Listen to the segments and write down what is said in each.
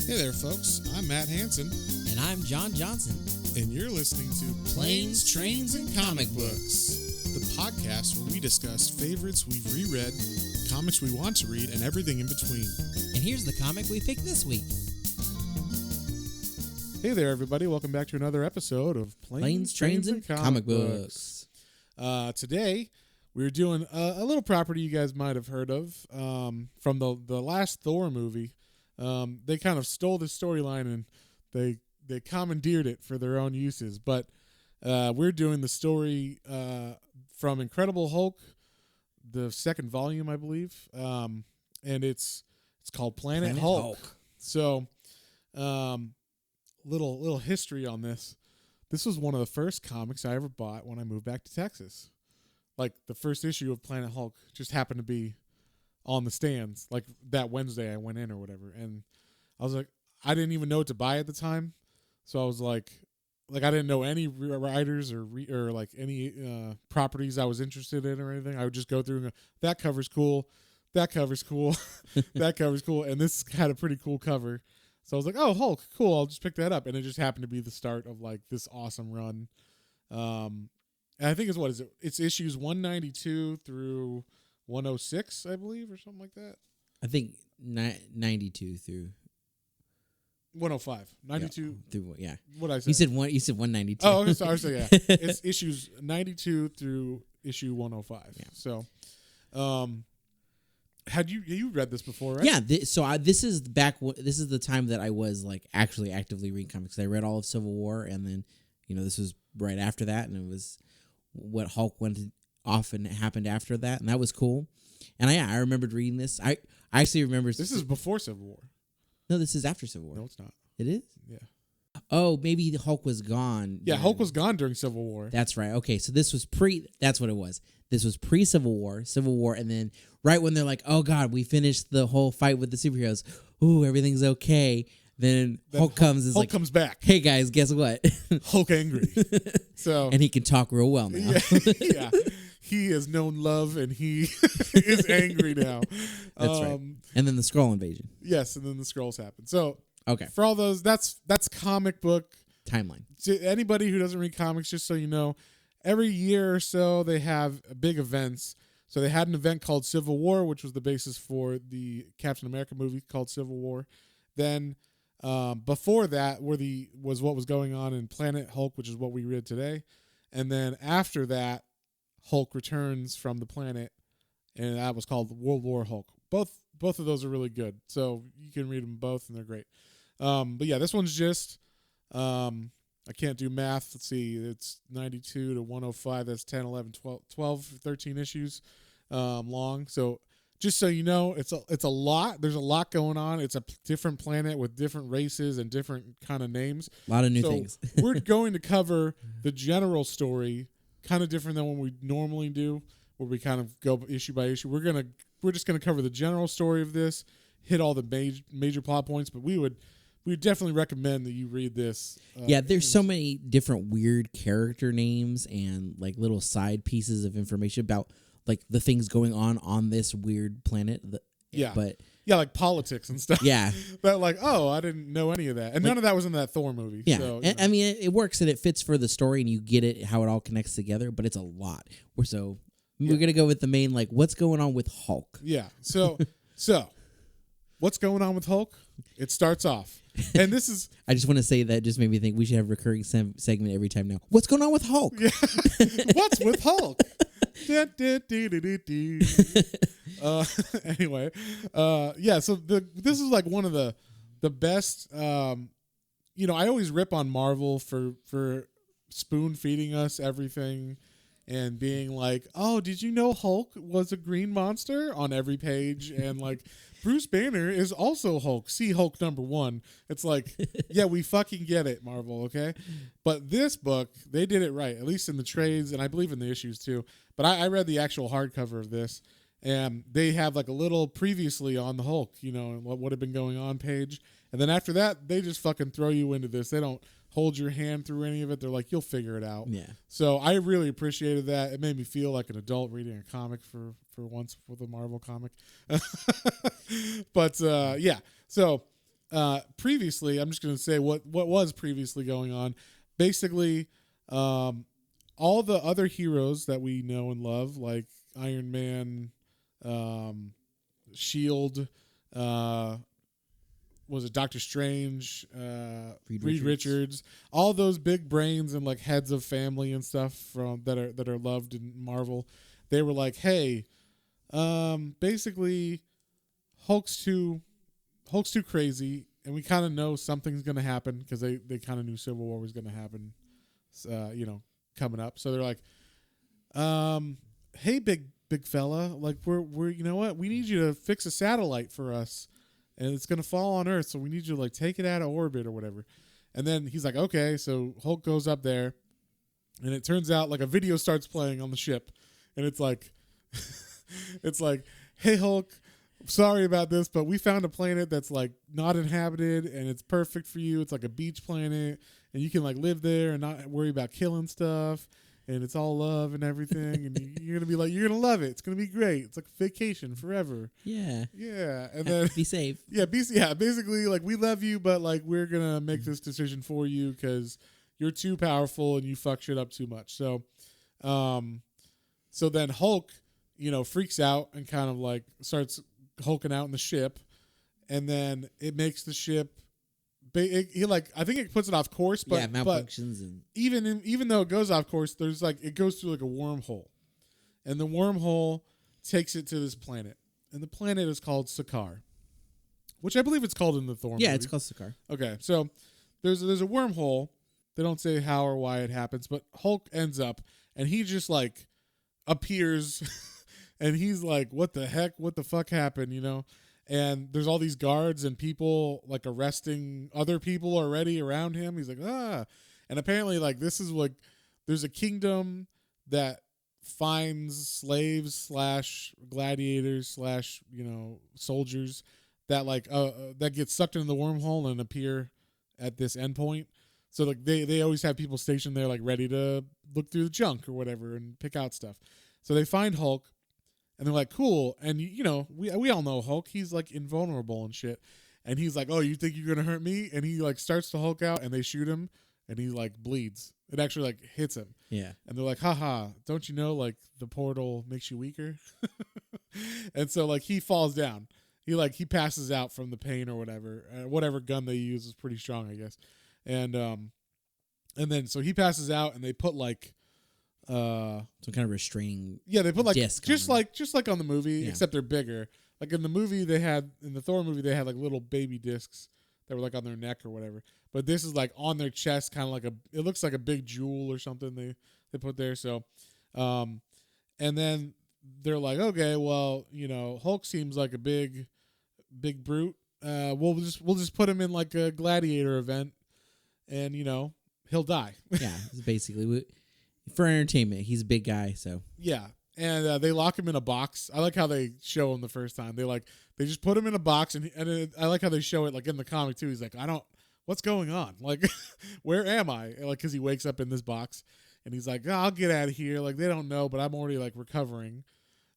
Hey there, folks. I'm Matt Hansen, And I'm John Johnson. and you're listening to Planes, Trains, and Comic Books, the podcast where we discuss favorites we've reread, comics we want to read, and everything in between. And here's the comic we picked this week. Hey there, everybody. Welcome back to another episode of Planes, Trains, and Comic Books. Today, we're doing a little property you guys might have heard of from the last Thor movie. They kind of stole the storyline and they commandeered it for their own uses. But we're doing the story from Incredible Hulk, the second volume, I believe, and it's called Planet Hulk. So, little history on this. This was one of the first comics I ever bought when I moved back to Texas. Like, the first issue of Planet Hulk just happened to be on the stands, like that Wednesday I went in or whatever. And I was like, I didn't even know what to buy at the time. So I was like I didn't know any writers or like any properties I was interested in or anything. I would just go through and go, that cover's cool. That cover's cool. That cover's cool. And this had a pretty cool cover. So I was like, oh, Hulk, cool. I'll just pick that up. And it just happened to be the start of like this awesome run. And I think it's issues 192 through 106, I believe, or something like that. I think 92 through 105. 92 through yeah. What I say? You said 192. Oh, okay, sorry, yeah. It's issues 92 through issue 105. Yeah. So, had you read this before, right? Yeah, this is the time that I was like actually actively reading comics. I read all of Civil War, and then this was right after that, and it was what Hulk went off and happened after that, and that was cool. And I remembered reading this. I actually remember this is before Civil War. No, this is after Civil War. No, it's not. It is? Yeah. Oh, maybe the Hulk was gone. Yeah, Hulk was gone during Civil War. That's right. Okay, so this was that's what it was. This was pre-Civil War, and then right when they're like, oh God, we finished the whole fight with the superheroes. Ooh, everything's okay. Then Hulk comes comes back. Hey guys, guess what? Hulk angry. So and he can talk real well now. Yeah. He has known love and he is angry now. That's right. And then the Skrull invasion. Yes, and then the Skrulls happen. So okay, for all those, that's comic book timeline. To anybody who doesn't read comics, just so you know, every year or so they have big events. So they had an event called Civil War, which was the basis for the Captain America movie called Civil War. Then before that was what was going on in Planet Hulk, which is what we read today. And then after that, Hulk returns from the planet, and that was called World War Hulk. Both of those are really good, so you can read them both, and they're great. But yeah, this one's just I can't do math. Let's see, it's 92 to 105. That's 10, 11, 12, 13 issues long. So just so you know, it's a lot. There's a lot going on. It's a different planet with different races and different kind of names. A lot of new things. We're going to cover the general story, kind of different than what we normally do, where we kind of go issue by issue. We're just gonna cover the general story of this, hit all the major plot points. But we would definitely recommend that you read this. Yeah, there's so many different weird character names and like little side pieces of information about like the things going on this weird planet. Like politics and stuff. Yeah, but like, oh, I didn't know any of that, and none of that was in that Thor movie. Yeah, so, and, I mean, it works and it fits for the story, and you get it how it all connects together. But it's a lot. We're gonna go with the main, like, what's going on with Hulk? Yeah. So what's going on with Hulk? It starts off, and this is. I just want to say that just made me think we should have a recurring segment every time now. What's going on with Hulk? Yeah. What's with Hulk? Anyway, so this is like one of the best. I always rip on Marvel for spoon feeding us everything and being like, oh, did you know Hulk was a green monster on every page, and like Bruce Banner is also Hulk. See Hulk #1. It's like, yeah, we fucking get it, Marvel, okay? But this book, they did it right, at least in the trades, and I believe in the issues too. But I read the actual hardcover of this, and they have like a little previously on the Hulk, what would have been going on page. And then after that, they just fucking throw you into this. They don't hold your hand through any of it. They're like, you'll figure it out. Yeah. So I really appreciated that. It made me feel like an adult reading a comic for once with a Marvel comic. But yeah, so previously, I'm just going to say what was previously going on. Basically, all the other heroes that we know and love, like Iron Man, Shield, was it Doctor Strange, Reed Richards, all those big brains and like heads of family and stuff from that are loved in Marvel. They were like, hey, basically, Hulk's too crazy, and we kind of know something's gonna happen because they kind of knew Civil War was gonna happen, coming up. So they're like, hey, big fella, like we're you know what, we need you to fix a satellite for us, and it's gonna fall on Earth, so we need you to like take it out of orbit or whatever. And then he's like, okay, so Hulk goes up there, and it turns out like a video starts playing on the ship, and it's like, it's like, hey Hulk, sorry about this, but we found a planet that's like not inhabited, and it's perfect for you. It's like a beach planet, and you can like live there and not worry about killing stuff. And it's all love and everything, and you're gonna be like, you're gonna love it. It's gonna be great. It's like a vacation forever. Yeah. And then be safe. Basically, like we love you, but like we're gonna make this decision for you because you're too powerful and you fuck shit up too much. So, so then Hulk, freaks out and kind of like starts hulking out in the ship, and then it makes the ship. I think it puts it off course, but malfunctions, and even though it goes off course, there's like it goes through like a wormhole, and the wormhole takes it to this planet, and the planet is called Sakaar, which I believe it's called in the Thor movie. It's called Sakaar. Okay, so there's a wormhole. They don't say how or why it happens, but Hulk ends up, and he just like appears, and he's like, "What the heck? What the fuck happened?" And there's all these guards and people like arresting other people already around him. He's like, and apparently like this is like there's a kingdom that finds slaves / gladiators / soldiers that like that get sucked into the wormhole and appear at this endpoint. So like they always have people stationed there like ready to look through the junk or whatever and pick out stuff. So they find Hulk. And they're like, cool. And, we all know Hulk. He's, like, invulnerable and shit. And he's like, oh, you think you're going to hurt me? And he, like, starts to Hulk out, and they shoot him, and he, like, bleeds. It actually, like, hits him. Yeah. And they're like, haha, don't you know, like, the portal makes you weaker? And so, like, he falls down. He passes out from the pain or whatever. Whatever gun they use is pretty strong, I guess. And then, so he passes out, and they put, like... some kind of restraining. Yeah, they put like disc just like on the movie, except they're bigger. Like in the Thor movie, they had like little baby discs that were like on their neck or whatever. But this is like on their chest, kind of like it looks like a big jewel or something they put there. So, and then they're like, okay, well, Hulk seems like a big brute. We'll just put him in like a gladiator event, and he'll die. Yeah, it's basically. For entertainment, he's a big guy, so yeah. And they lock him in a box. I like how they show him the first time. They just put him in a box, and I like how they show it like in the comic too. He's like, what's going on? Like, where am I? Like, because he wakes up in this box, and he's like, I'll get out of here. Like, they don't know, but I'm already like recovering.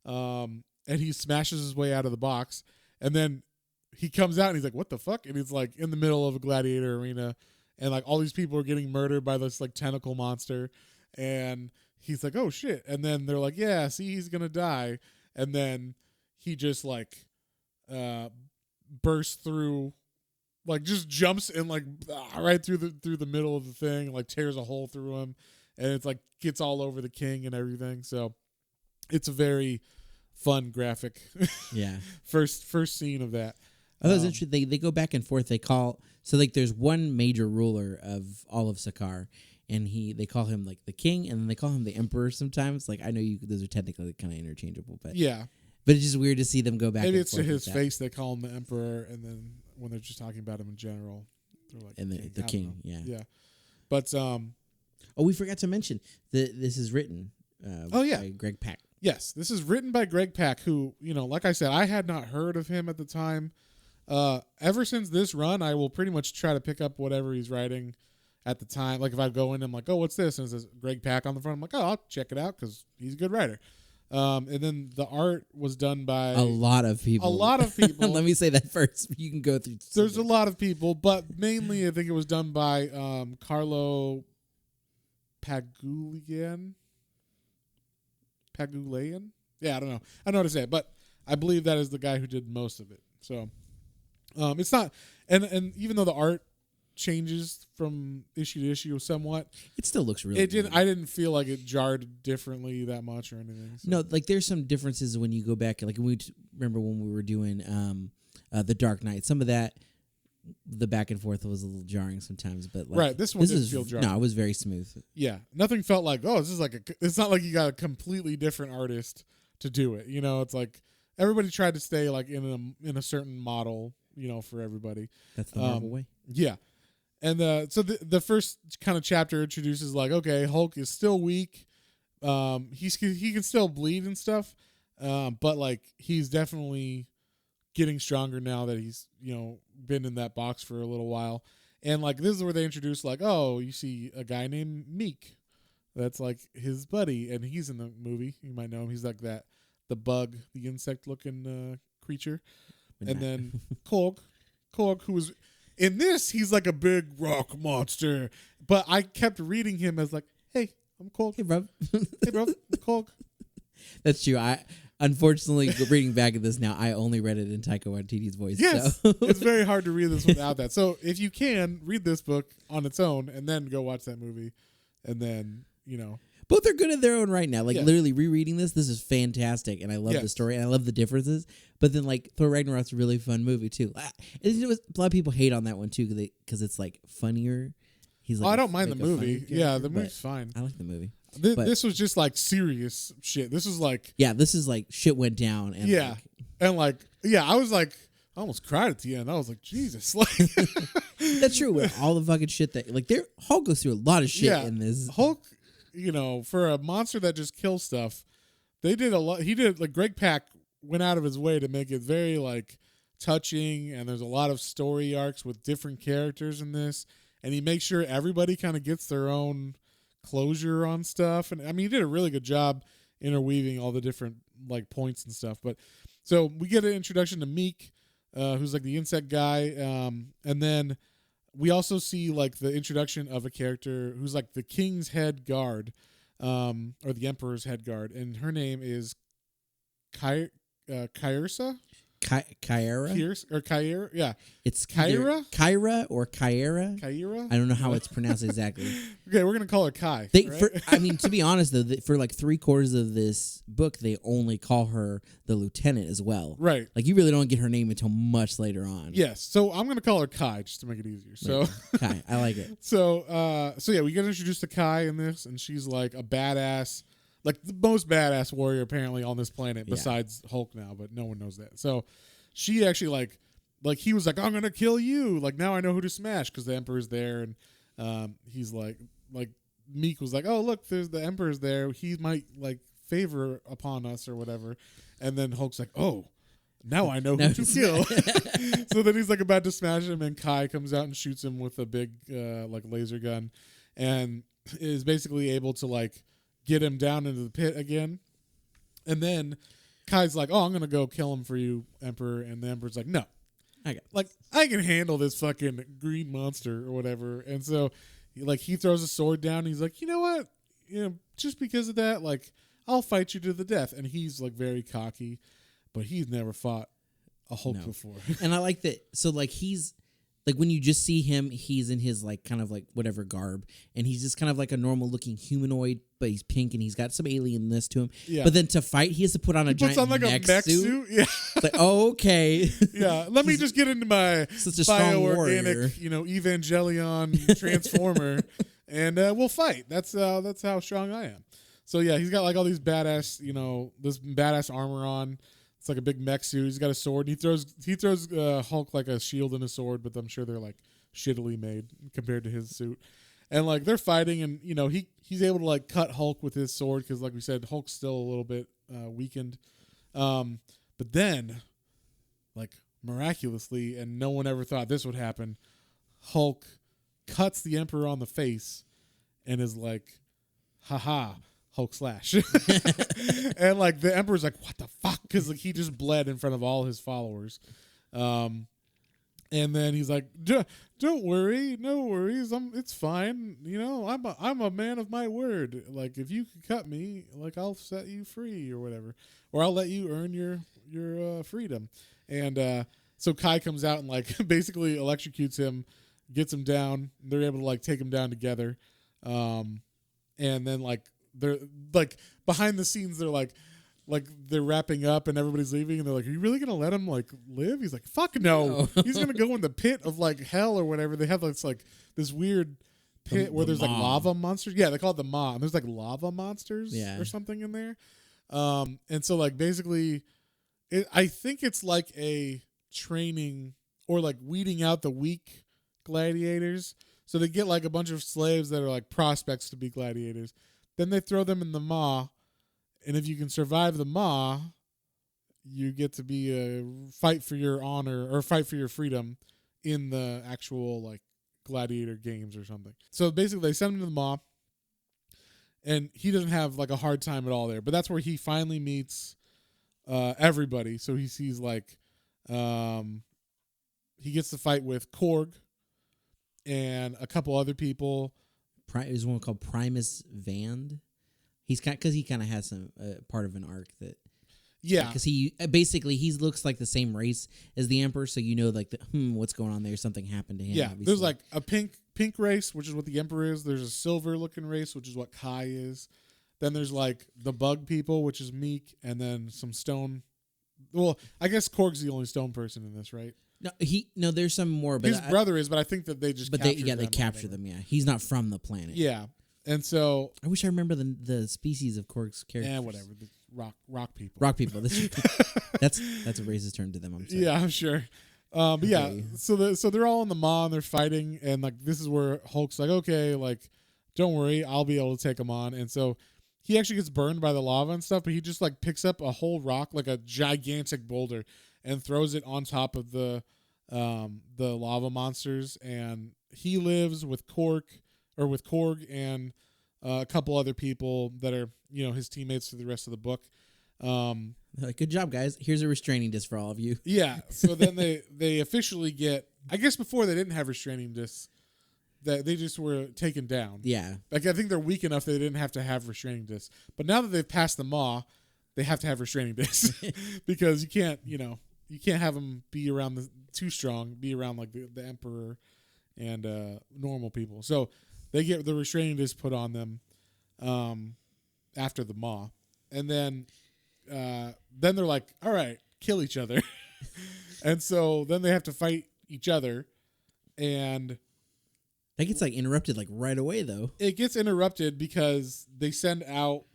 And he smashes his way out of the box, and then he comes out, and he's like, what the fuck? And he's like in the middle of a gladiator arena, and like all these people are getting murdered by this like tentacle monster. And he's like, oh shit. And then they're like, yeah, see, he's gonna die. And then he just like bursts through, like just jumps in like right through the middle of the thing, like tears a hole through him, and it's like gets all over the king and everything. So it's a very fun graphic. Yeah. first scene of that. Oh, that was interesting. They go back and forth. So like there's one major ruler of all of Sakaar. And they call him like the king, and then they call him the emperor sometimes. Like I know those are technically kind of interchangeable, but yeah. But it's just weird to see them go back. Maybe and it's forth to his with face they call him the emperor, and then when they're just talking about him in general, they're like the king. Yeah. But we forgot to mention that this is written. By Greg Pak. Yes, this is written by Greg Pak, who like I said, I had not heard of him at the time. Ever since this run, I will pretty much try to pick up whatever he's writing. At the time, like if I go in, I'm like, oh, what's this? And it says Greg Pak on the front. I'm like, oh, I'll check it out because he's a good writer. And then the art was done by A lot of people. A lot of people. Let me say that first. You can go through. There's a lot of people, but mainly I think it was done by Carlo Pagulayan. Yeah, I don't know. I don't know how to say it, but I believe that is the guy who did most of it. So it's not, and even though the art changes from issue to issue somewhat, it still looks really good. I didn't feel like it jarred differently that much or anything. So. No, like there's some differences when you go back. Like remember when we were doing the Dark Knight. Some of that, the back and forth was a little jarring sometimes, but like, right, this one didn't feel jarring. No, it was very smooth. Yeah, nothing felt like, oh, this is like it's not like you got a completely different artist to do it. You know, it's like everybody tried to stay like in a certain model, you know, for everybody. That's the Marvel way. Yeah. And so the first kind of chapter introduces like, okay, Hulk is still weak. He can still bleed and stuff, but like he's definitely getting stronger now that he's, you know, been in that box for a little while. And like this is where they introduce like, oh, you see a guy named Meek, that's like his buddy, and he's in the movie. You might know him. He's like the bug, the insect looking creature. And then Korg, who was in this, he's like a big rock monster. But I kept reading him as like, hey, I'm Korg. Hey, bro. Hey, bro, I'm Korg. That's true. Unfortunately, reading back at this now, I only read it in Taika Waititi's voice. Yes, so. It's very hard to read this without that. So if you can, read this book on its own and then go watch that movie. And then, you know. Both are good in their own right now. Like, yes. Literally rereading this is fantastic. And I love the story and I love the differences. But then, like, Thor Ragnarok's a really fun movie, too. A lot of people hate on that one, too, because it's, like, funnier. He's like I don't mind the movie. Yeah, the movie's fine. I like the movie. This was just like serious shit. This was like this is like shit went down. And I was like, I almost cried at the end. I was like, Jesus, like that's true. With all the fucking shit that like Hulk goes through a lot of shit in this. Hulk, you know, for a monster that just kills stuff, they did a lot. He did like Greg Pak went out of his way to make it very like touching, and there's a lot of story arcs with different characters in this, and he makes sure everybody kind of gets their own closure on stuff. And I mean, he did a really good job interweaving all the different like points and stuff. But so we get an introduction to Meek, who's like the insect guy, and then we also see like the introduction of a character who's like the king's head guard, or the emperor's head guard, and her name is Caiera. Caiera, yeah. It's Caiera? Caiera or Caiera. Caiera? I don't know how it's pronounced exactly. Okay, we're gonna call her Kai. I mean, to be honest though, for like 3/4 of this book, they only call her the lieutenant as well. Right. Like you really don't get her name until much later on. Yes. So I'm gonna call her Kai just to make it easier. So Kai, I like it. So yeah, we get introduced to Kai in this, and she's like a badass. Like the most badass warrior apparently on this planet besides Hulk now, but no one knows that. So she actually like he was like, I'm gonna kill you. Like now I know who to smash because the Emperor's there, and he's like Meek was like, oh look, there's the Emperor's there. He might like favor upon us or whatever. And then Hulk's like, oh, now I know who to kill. So then he's like about to smash him, and Kai comes out and shoots him with a big like laser gun, and is basically able to like get him down into the pit again. And then Kai's like, oh, I'm going to go kill him for you, Emperor. And the Emperor's like, no. I can handle this fucking green monster or whatever. And so he throws a sword down. And he's like, you know what? You know, just because of that, like, I'll fight you to the death. And he's like very cocky, but he's never fought a Hulk before. And I like that. So like he's like when you just see him, he's in his like kind of like whatever garb, and he's just kind of like a normal looking humanoid, but he's pink and he's got some alienness to him. Yeah. But then to fight, he has to put on a giant mech suit. Yeah. It's like, oh, okay. Yeah. Let me just get into my bioorganic, Evangelion transformer, and we'll fight. That's how strong I am. So yeah, he's got like all these badass, this badass armor on. It's like a big mech suit. He's got a sword. He throws Hulk like a shield and a sword, but I'm sure they're like shittily made compared to his suit. And like they're fighting, and he's able to like cut Hulk with his sword because, like we said, Hulk's still a little bit weakened. But then, like miraculously, and no one ever thought this would happen, Hulk cuts the Emperor on the face and is like, "Haha, Hulk slash. And like the Emperor's like, what the fuck? Because like he just bled in front of all his followers. And then he's like, "Don't worry, no worries. It's fine. You know, I'm a man of my word. Like, if you can cut me, like, I'll set you free or whatever, or I'll let you earn your freedom." And so Kai comes out and like basically electrocutes him, gets him down. They're able to like take him down together, and then like they're like behind the scenes, they're like they're wrapping up and everybody's leaving and they're like, "Are you really gonna let him like live?" He's like, "Fuck no." He's gonna go in the pit of like hell or whatever. They have this weird pit where there's like lava monsters. Yeah, they call it the maw. And there's like lava monsters or something in there. And so like basically I think it's like a training or like weeding out the weak gladiators. So they get like a bunch of slaves that are like prospects to be gladiators. Then they throw them in the maw. And if you can survive the maw, you get to be fight for your honor or fight for your freedom in the actual like gladiator games or something. So basically they send him to the maw and he doesn't have like a hard time at all there. But that's where he finally meets everybody. So he sees like he gets to fight with Korg and a couple other people. There's one called Primus Vand. He's because he kind of has some part of an arc that, because he basically he looks like the same race as the Emperor, so you know like what's going on there? Something happened to him. Yeah, obviously. There's like a pink race, which is what the Emperor is. There's a silver looking race, which is what Kai is. Then there's like the bug people, which is Meek, and then some stone. Well, I guess Korg's the only stone person in this, right? No, there's some more, but his brother is. But I think that they just they capture them. Yeah, he's not from the planet. Yeah. And so I wish I remember the species of Korg's characters. Yeah, whatever. The rock people. Rock people. That's a racist term to them. I'm sorry. Yeah, I'm sure. But yeah, so they're all in the maw and they're fighting, and like this is where Hulk's like, okay, like don't worry, I'll be able to take them on. And so he actually gets burned by the lava and stuff, but he just like picks up a whole rock, like a gigantic boulder, and throws it on top of the lava monsters, and he lives with Korg and a couple other people that are, you know, his teammates for the rest of the book. Like, good job, guys. Here's a restraining disc for all of you. Yeah. So then they officially get. I guess before they didn't have restraining discs. That they just were taken down. Yeah. Like I think they're weak enough that they didn't have to have restraining discs. But now that they've passed the maw, they have to have restraining discs because you can't have them be around too strong. Be around like the Emperor and normal people. So. They get the restraining disc put on them after the maw. And then they're like, all right, kill each other. And so then they have to fight each other. And that gets like interrupted like right away, though. It gets interrupted because they send out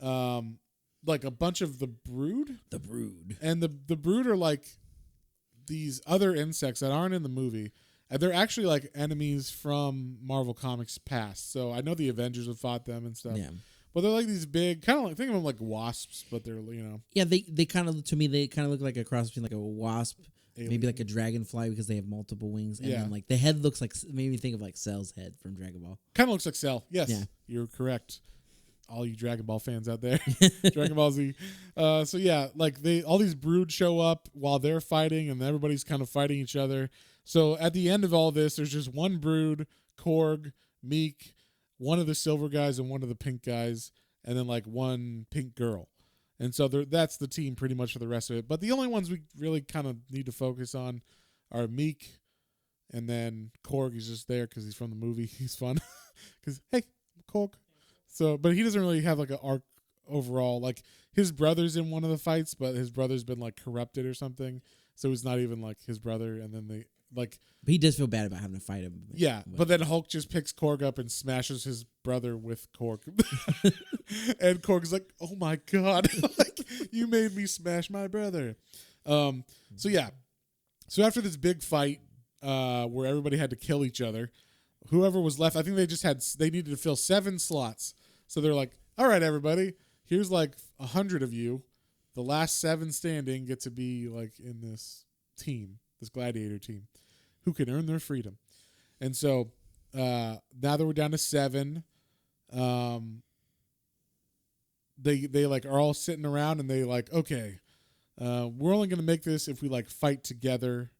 like a bunch of the brood. The brood. And the brood are like these other insects that aren't in the movie. They're actually like enemies from Marvel Comics past. So I know the Avengers have fought them and stuff. Yeah. But they're like these big, kind of like, think of them like wasps, but they're, you know. Yeah, they kind of, to me, they kind of look like a cross between like a wasp, maybe like a dragonfly because they have multiple wings. And then like the head looks like, made me think of like Cell's head from Dragon Ball. Kind of looks like Cell. Yes. Yeah. You're correct. All you Dragon Ball fans out there. Dragon Ball Z. So yeah, like all these brood show up while they're fighting and everybody's kind of fighting each other. So at the end of all this, there's just one brood, Korg, Meek, one of the silver guys and one of the pink guys, and then like one pink girl. And so that's the team pretty much for the rest of it. But the only ones we really kind of need to focus on are Meek, and then Korg is just there because he's from the movie. He's fun. Because, hey, Korg. So, but he doesn't really have like an arc overall. Like his brother's in one of the fights, but his brother's been like corrupted or something. So he's not even like his brother. And then they like. But he does feel bad about having to fight him. Yeah, but then Hulk just picks Korg up and smashes his brother with Korg. And Korg's like, "Oh my god, like you made me smash my brother." So yeah, so after this big fight where everybody had to kill each other, whoever was left, I think they needed to fill 7 slots. So they're like, "All right, everybody, here's like 100 of you. The last 7 standing get to be like in this team, this gladiator team, who can earn their freedom." And so now that we're down to 7, they like are all sitting around and they like, okay, we're only gonna make this if we like fight together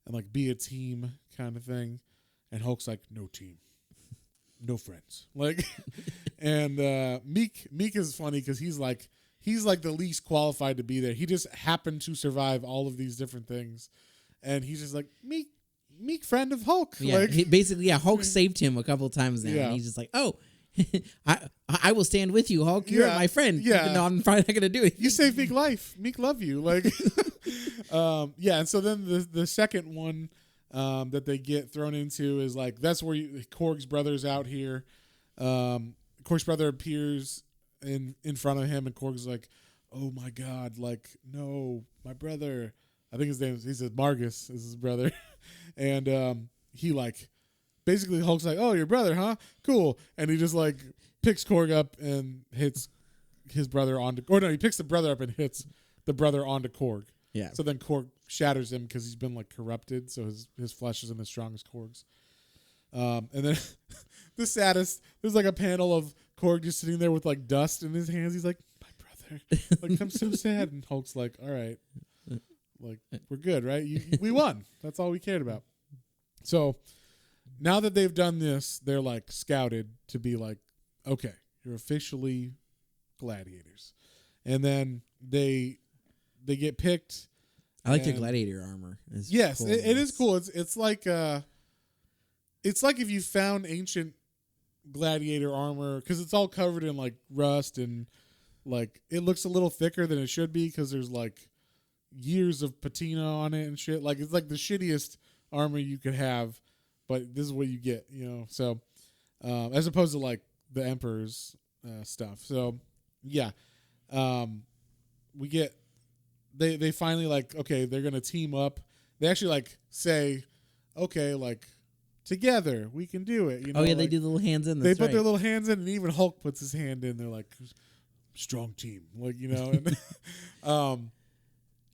and like be a team kind of thing. And Hulk's like, no team, no friends. Like, and Meek is funny because he's like the least qualified to be there. He just happened to survive all of these different things, and he's just like Meek friend of Hulk. Yeah, like, Hulk saved him a couple times now, Yeah. and he's just like, oh. I will stand with you, Hulk. You're Yeah, my friend. yeah. Even though I'm probably not gonna do it. You saved Meek life. Meek love you. Like, yeah. And so then the second one that they get thrown into is like that's where Korg's brother's out here. Korg's brother appears in front of him, and Korg's like, "Oh my god! Like, no, my brother." I think his name is, he says Margus is his brother, and he like basically Hulk's like, "Oh, your brother, huh? Cool," and he just like picks Korg up and hits his brother onto, or no, he picks the brother up and hits the brother onto Korg. Yeah. So then Korg shatters him because he's been like corrupted, so his flesh isn't as strong as Korg's. And then the saddest, there's like a panel of Korg just sitting there with like dust in his hands. He's like, my brother, like I'm so sad. And Hulk's like, all right, like we're good, right? We won. That's all we cared about. So now that they've done this, they're like scouted to be like, okay, you're officially gladiators, and then they get picked. I like their gladiator armor. It's yes, cool. it is cool. It's like if you found ancient gladiator armor because it's all covered in like rust and like it looks a little thicker than it should be because there's like years of patina on it and shit. Like it's like the shittiest armor you could have, but this is what you get, you know. So as opposed to like the Emperor's stuff. So yeah, we get. They finally like, okay, they're gonna team up. They actually like say, okay, like together we can do it. You know? Oh yeah, like, they do the little hands in. They That's put right. their little hands in, and even Hulk puts his hand in. They're like, strong team, like, you know. And,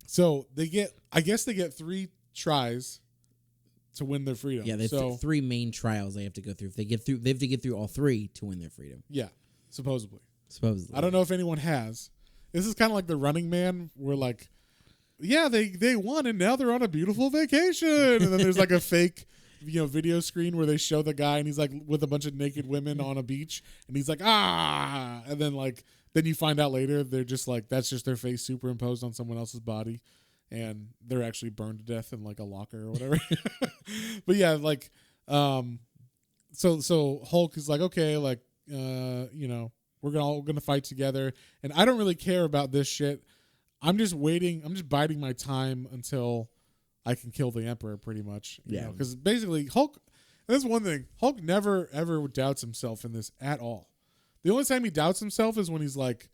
so they get, I guess they get 3 tries to win their freedom. Yeah, they have 3 main trials they have to go through. If they get through, they have to get through all 3 to win their freedom. Yeah, supposedly. Supposedly. I don't know if anyone has. This is kind of like the Running Man, where like, yeah, they won and now they're on a beautiful vacation, and then there's like a fake, you know, video screen where they show the guy and he's like with a bunch of naked women on a beach, and he's like and then like then you find out later they're just like that's just their face superimposed on someone else's body, and they're actually burned to death in like a locker or whatever. But yeah, like so Hulk is like, okay, like you know, we're all gonna fight together, and I don't really care about this shit. I'm just waiting. I'm just biding my time until I can kill the Emperor, pretty much. Yeah. Because basically, Hulk. That's one thing. Hulk never ever doubts himself in this at all. The only time he doubts himself is when he's like,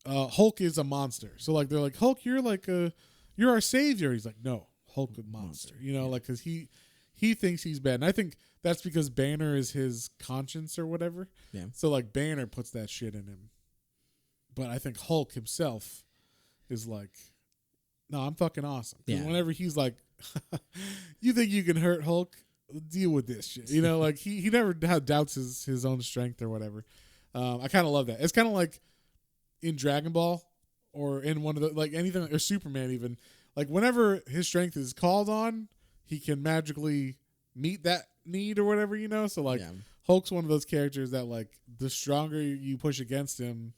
Hulk is a monster. So like they're like, Hulk, you're our savior. He's like, no, Hulk is a monster. You know, like because he thinks he's bad, and I think that's because Banner is his conscience or whatever. Yeah. So like Banner puts that shit in him, but I think Hulk himself is like, no, I'm fucking awesome. Yeah. Whenever he's like, you think you can hurt Hulk? Deal with this shit. You know, like he never doubts his own strength or whatever. I kind of love that. It's kind of like in Dragon Ball or in one of the, like anything, or Superman even. Like whenever his strength is called on, he can magically meet that need or whatever, you know? So like Hulk's one of those characters that like the stronger you push against him,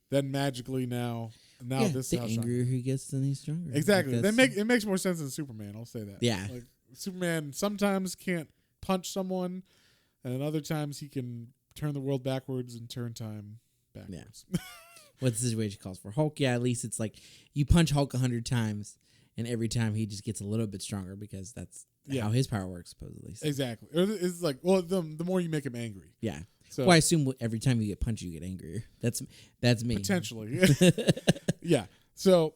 then magically now this the is how angrier he gets, then he's stronger. Exactly. It makes more sense than Superman. I'll say that. Yeah. Like Superman sometimes can't punch someone, and other times he can turn the world backwards and turn time backwards. Yeah. What the situation calls for. Hulk, yeah, at least it's like you punch Hulk 100 times, and every time he just gets a little bit stronger because that's how his power works, supposedly. So. Exactly. It's like, well, the more you make him angry. Yeah. So, well, I assume every time you get punched, you get angrier. That's me. Potentially. Yeah. So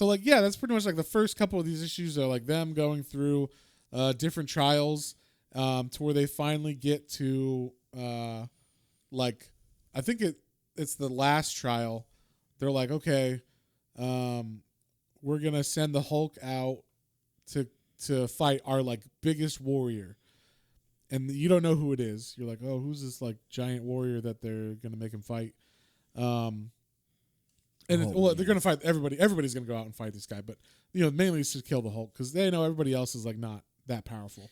like, yeah, that's pretty much like the first couple of these issues are like them going through different trials to where they finally get to like, I think it's the last trial. They're like, okay, we're going to send the Hulk out to fight our like biggest warrior. And you don't know who it is. You're like, oh, who's this like giant warrior that they're going to make him fight? And Oh, they're gonna fight everybody. Everybody's gonna go out and fight this guy, but mainly it's to kill the Hulk because they know everybody else is like not that powerful.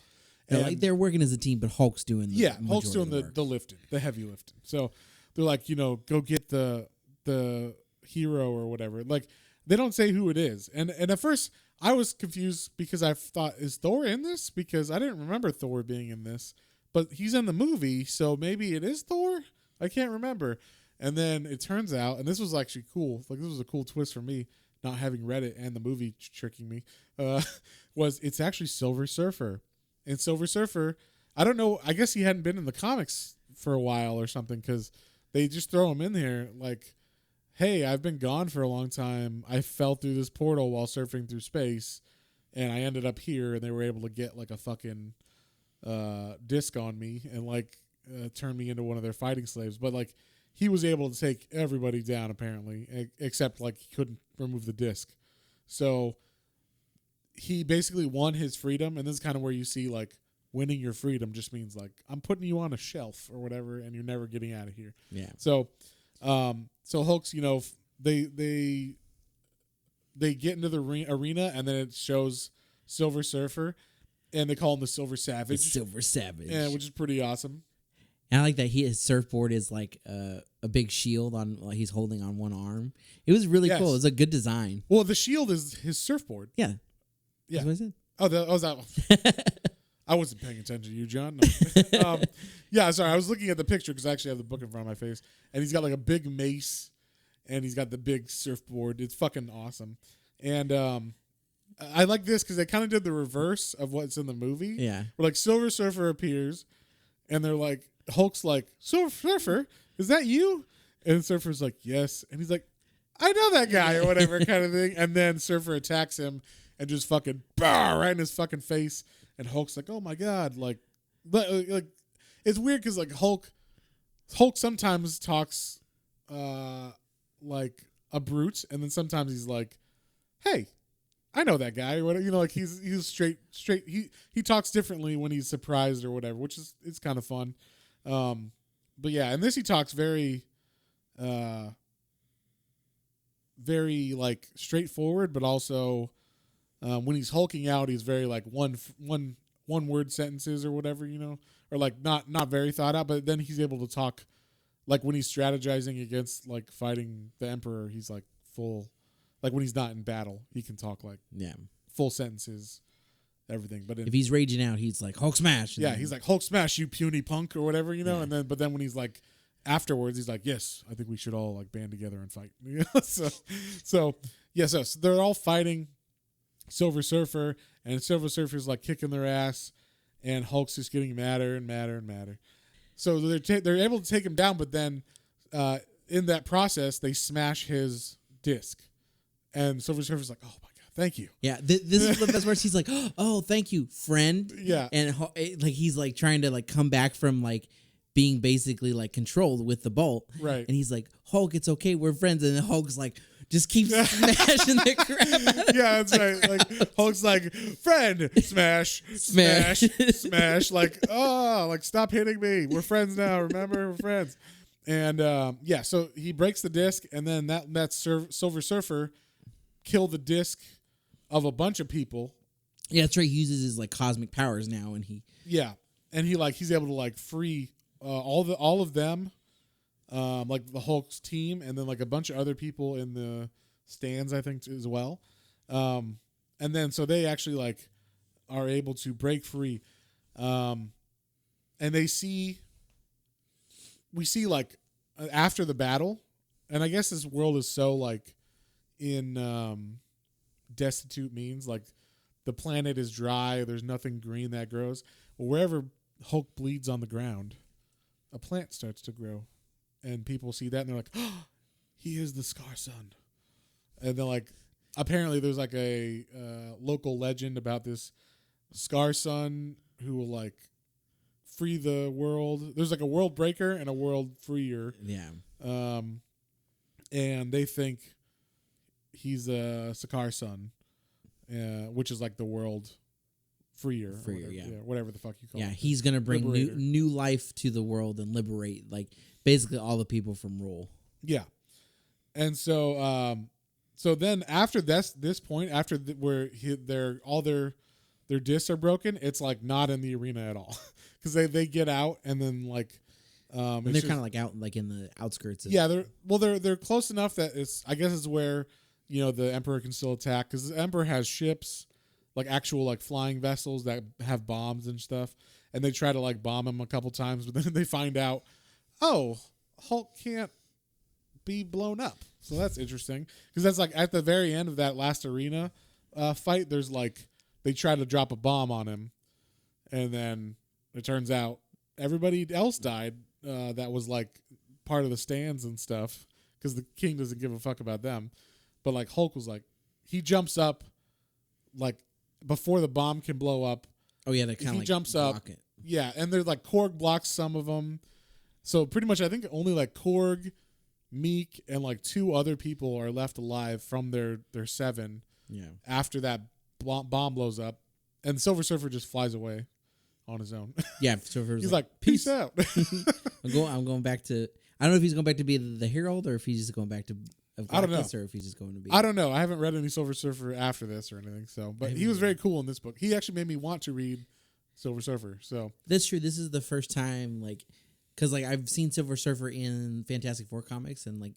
And like they're working as a team, but Hulk's doing the Hulk's doing majority of the lifting, the heavy lifting. So they're like, go get the hero or whatever. Like they don't say who it is, and at first I was confused because I thought, is Thor in this? Because I didn't remember Thor being in this, but he's in the movie, so maybe it is Thor. I can't remember. And then it turns out, and this was actually cool. Like this was a cool twist for me, not having read it and the movie tricking me. Was it's actually Silver Surfer. And Silver Surfer, I don't know. I guess he hadn't been in the comics for a while or something because they just throw him in here like, hey, I've been gone for a long time. I fell through this portal while surfing through space, and I ended up here, and they were able to get like a fucking disc on me and like turn me into one of their fighting slaves. But like he was able to take everybody down apparently, except like he couldn't remove the disc. So he basically won his freedom, and this is kind of where you see like winning your freedom just means like I'm putting you on a shelf or whatever, and you're never getting out of here. Yeah. So, so Hulk's, they get into the arena, and then it shows Silver Surfer, and they call him the Silver Savage. The Silver Savage. Yeah, which is pretty awesome. And I like that his surfboard is like a big shield on he's holding on one arm. It was really cool. It was a good design. Well, the shield is his surfboard. Yeah. Yeah. That's what I said. I wasn't paying attention to you, John. No. Yeah, sorry. I was looking at the picture because I actually have the book in front of my face. And he's got like a big mace, and he's got the big surfboard. It's fucking awesome. And I like this because they kind of did the reverse of what's in the movie. Yeah. Where like Silver Surfer appears, and they're like, Hulk's like, Silver Surfer, is that you? And Surfer's like, yes. And he's like, I know that guy or whatever kind of thing. And then Surfer attacks him and just fucking right in his fucking face. And Hulk's like, oh my God. Like it's weird because like Hulk sometimes talks like a brute, and then sometimes he's like, hey, I know that guy or whatever. Like he's straight. He talks differently when he's surprised or whatever, which is it's kind of fun. But yeah, and this he talks very very like straightforward, but also when he's hulking out, he's very like one word sentences or whatever, or like not very thought out. But then he's able to talk like when he's strategizing against like fighting the Emperor. He's like full, like when he's not in battle, he can talk like full sentences, everything. But if he's raging out, he's like Hulk smash. Yeah, he's like Hulk smash, you puny punk or whatever, And then but then when he's like afterwards, he's like, yes, I think we should all like band together and fight. So they're all fighting Silver Surfer, and Silver Surfer's like kicking their ass, and Hulk's just getting madder and madder and madder. So they're able to take him down, but then in that process, they smash his disc, and Silver Surfer's like, oh my God, thank you. Yeah, this is the best part. He's like, oh, thank you, friend. Yeah, and like he's like trying to like come back from like being basically like controlled with the bolt, right? And he's like, Hulk, it's okay, we're friends. And then Hulk's like, just keeps smashing the crap out of Yeah, that's right. Like Hulk's like, friend, smash, smash, smash. Like, oh, like stop hitting me. We're friends now. Remember, we're friends. And so he breaks the disc, and then that Silver Surfer killed the disc of a bunch of people. Yeah, that's right. He uses his like cosmic powers now, and he's able to like free all of them. Like the Hulk's team, and then like a bunch of other people in the stands, I think, as well. And then so they actually like are able to break free. And we see like after the battle, and I guess this world is so like in destitute means like the planet is dry, there's nothing green that grows. Well, wherever Hulk bleeds on the ground, a plant starts to grow. And people see that and they're like, oh, he is the Scar Son. And then like, apparently there's like a local legend about this Scar Son who will like free the world. There's like a world breaker and a world freer. Yeah. And they think he's a Scar Son, which is like the world freer, whatever the fuck you call it. Yeah, he's gonna bring new life to the world and liberate like basically all the people from rule. Yeah, And so then after this point, after where their discs are broken, it's like not in the arena at all because they get out and then like and they're kind of like out like in the outskirts. They're close enough that I guess it's where the Emperor can still attack because the Emperor has ships, like actual like flying vessels that have bombs and stuff, and they try to like bomb him a couple times, but then they find out, oh, Hulk can't be blown up. So that's interesting because that's like at the very end of that last arena fight. There's like they try to drop a bomb on him, and then it turns out everybody else died that was like part of the stands and stuff because the king doesn't give a fuck about them. But like Hulk was like, he jumps up like before the bomb can blow up. Oh yeah, they kind of like jumps block up. It. Yeah, and there's like Korg blocks some of them. So pretty much, I think only like Korg, Meek, and like 2 other people are left alive from their 7. Yeah. After that bomb blows up, and Silver Surfer just flies away on his own. Yeah, Surfer's he's like peace out. I'm going back to. I don't know if he's going back to be the Herald or if he's just going back to. I don't know. Or if he's just going to be. I don't know. I haven't read any Silver Surfer after this or anything. So, but he was very cool in this book. He actually made me want to read Silver Surfer. So that's true. This is the first time, like, because like I've seen Silver Surfer in Fantastic Four comics, and like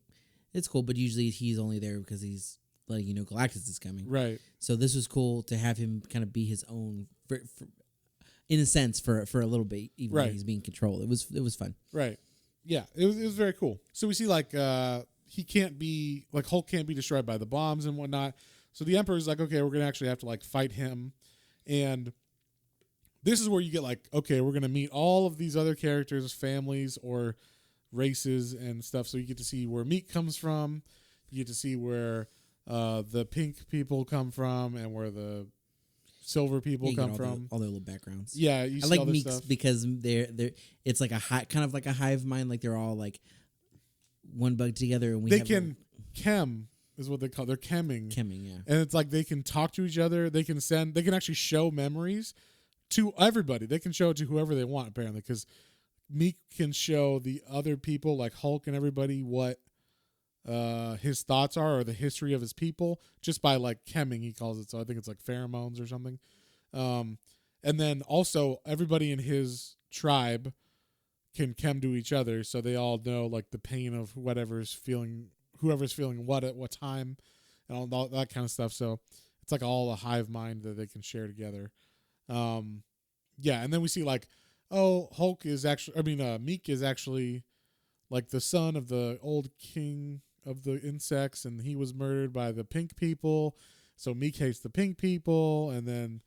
it's cool. But usually he's only there because he's like Galactus is coming, right? So this was cool to have him kind of be his own, in a sense, for a little bit, even though he's being controlled. It was fun, right? Yeah, it was very cool. So we see like he can't be like Hulk can't be destroyed by the bombs and whatnot. So the Emperor's like, okay, we're gonna actually have to like fight him, and this is where you get like, okay, we're gonna meet all of these other characters, families or races and stuff. So you get to see where Meek comes from, you get to see where the pink people come from, and where the silver people come from. All their little backgrounds. Yeah, I like Meeks because they're it's like kind of like a hive mind. Like they're all like one bug together, and they can chem is what they call. They're chemming, yeah. And it's like they can talk to each other. They can actually show memories to everybody. They can show it to whoever they want, apparently, because Meek can show the other people, like Hulk and everybody, what his thoughts are or the history of his people just by like chemming, he calls it. So I think it's like pheromones or something. And then also everybody in his tribe can chem to each other, so they all know like the pain of whoever's feeling what at what time, and all that kind of stuff. So it's like all a hive mind that they can share together. Yeah, and then we see like, oh, Meek is actually like the son of the old king of the insects, and he was murdered by the pink people. So Meek hates the pink people, and then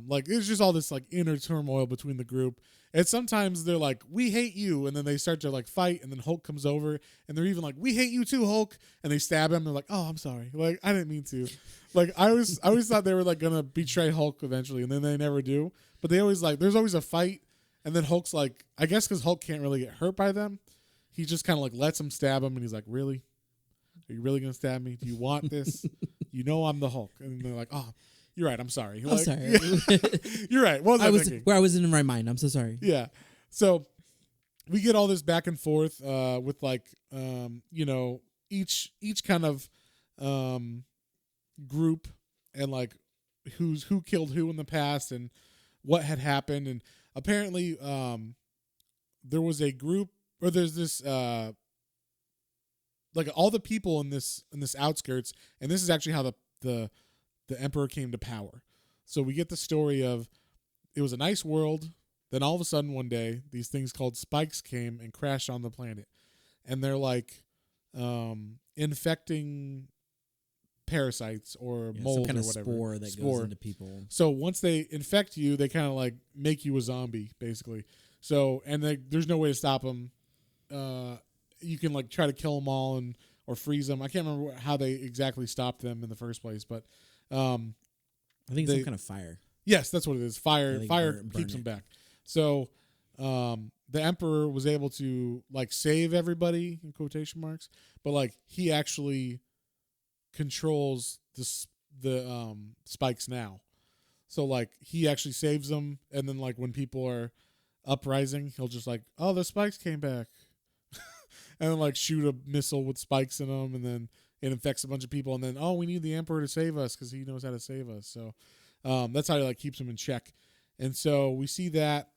like it's just all this like inner turmoil between the group. And sometimes they're like, we hate you, and then they start to like fight, and then Hulk comes over, and they're even like, we hate you too, Hulk, and they stab him. And they're like, oh, I'm sorry, like I didn't mean to. Like I always thought they were like gonna betray Hulk eventually, and then they never do. But they always like, there's always a fight, and then Hulk's like, I guess because Hulk can't really get hurt by them, he just kind of like lets him stab him, and he's like, really? Are you really gonna stab me? Do you want this? You know I'm the Hulk. And they're like, oh, you're right. I'm sorry. I'm sorry. Yeah. You're right. What was I thinking? Where I wasn't in my mind. I'm so sorry. Yeah. So we get all this back and forth with like, each kind of group and like who killed who in the past and what had happened. And apparently there was a group, or there's this like all the people in this outskirts, and this is actually how the Emperor came to power. So we get the story of, it was a nice world, then all of a sudden one day these things called spikes came and crashed on the planet, and they're like infecting parasites or mold some kind or of whatever spore that goes into people. So once they infect you, they kind of like make you a zombie basically. So and there's no way to stop them. You can like try to kill them all or freeze them. I can't remember how they exactly stopped them in the first place, but I think it's some kind of fire. Yes, that's what it is. Fire burn keeps them it. back. So the Emperor was able to like save everybody in quotation marks, but like he actually controls the spikes now. So like he actually saves them, and then like when people are uprising, he'll just like, oh, the spikes came back. and then like shoot a missile with spikes in them, and then it infects a bunch of people, and then we need the Emperor to save us because he knows how to save us. So that's how he like keeps him in check. And so we see that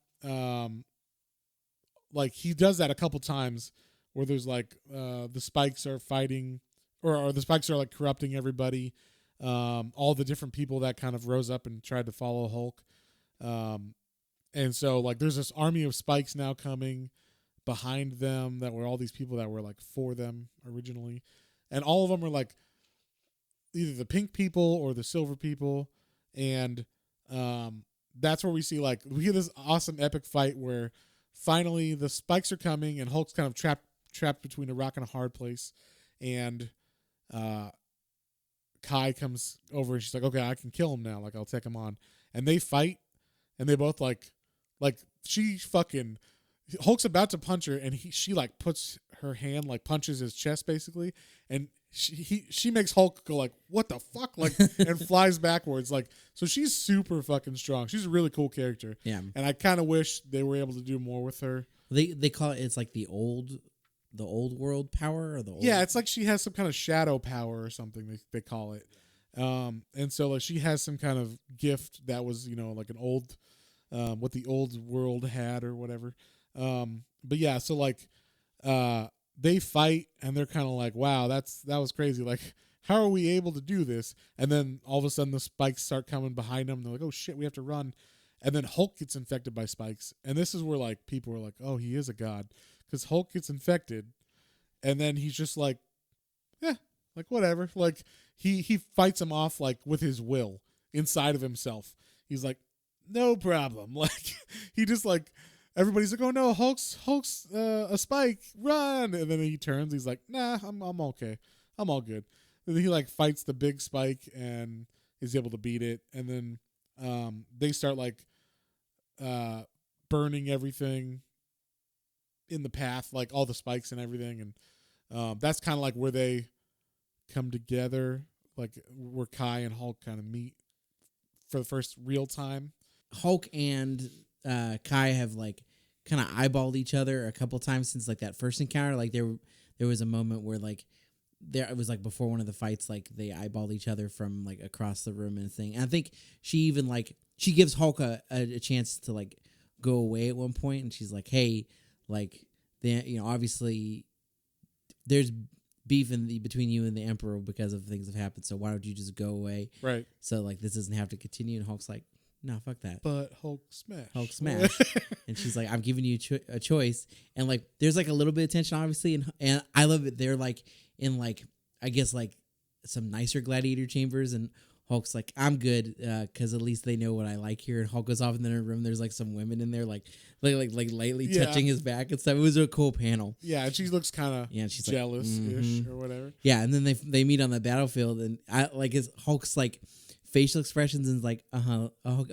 like he does that a couple times where there's like the spikes are fighting, or the spikes are like corrupting everybody. All the different people that kind of rose up and tried to follow Hulk. And so like there's this army of spikes now coming behind them that were all these people that were like for them originally. And all of them are like either the pink people or the silver people. And that's where we see like we get this awesome epic fight where finally the spikes are coming and Hulk's kind of trapped between a rock and a hard place. And Kai comes over and she's like, okay, I can kill him now. Like, I'll take him on. And they fight, and they both like she fucking Hulk's about to punch her, and she like puts her hand, like punches his chest basically, and she makes Hulk go like, what the fuck, like, and flies backwards. Like, so she's super fucking strong. She's a really cool character. Yeah, and I kind of wish they were able to do more with her. They call it, it's like the old world power, or the old... Yeah, it's like she has some kind of shadow power or something they call it. And so like she has some kind of gift that was, like an old what the old world had or whatever. But yeah, so like they fight and they're kind of like, wow, that was crazy. Like, how are we able to do this? And then all of a sudden the spikes start coming behind them. They're like, oh shit, we have to run. And then Hulk gets infected by spikes. And this is where like people are like, oh, he is a god. Because Hulk gets infected, and then he's just like, yeah, like whatever. Like he fights him off like with his will inside of himself. He's like, no problem. Like he just like, everybody's like, oh no, Hulk's a spike, run. And then he turns. He's like, nah, I'm okay. I'm all good. And then he like fights the big spike and is able to beat it. And then they start like burning everything in the path, like all the spikes and everything. And that's kind of like where they come together, like where Kai and Hulk kind of meet for the first real time. Hulk and Kai have like kind of eyeballed each other a couple times since like that first encounter. Like there was a moment where like it was like before one of the fights, like they eyeballed each other from like across the room and thing. And I think she even like she gives Hulk a chance to like go away at one point, and she's like, hey, like, obviously there's beef between you and the Emperor because of things that have happened, so why don't you just go away? Right. So like this doesn't have to continue. And Hulk's like, no, fuck that. But Hulk smash. And she's like, I'm giving you a choice. And like there's like a little bit of tension obviously, and I love it. They're like in like, I guess like some nicer gladiator chambers, and Hulk's like, I'm good, because at least they know what I like here. And Hulk goes off in the room. There's like some women in there, like lightly touching his back and stuff. It was a cool panel. Yeah, and she looks kind of jealous-ish or whatever. Yeah, and then they meet on the battlefield, and I like his Hulk's like facial expressions and like,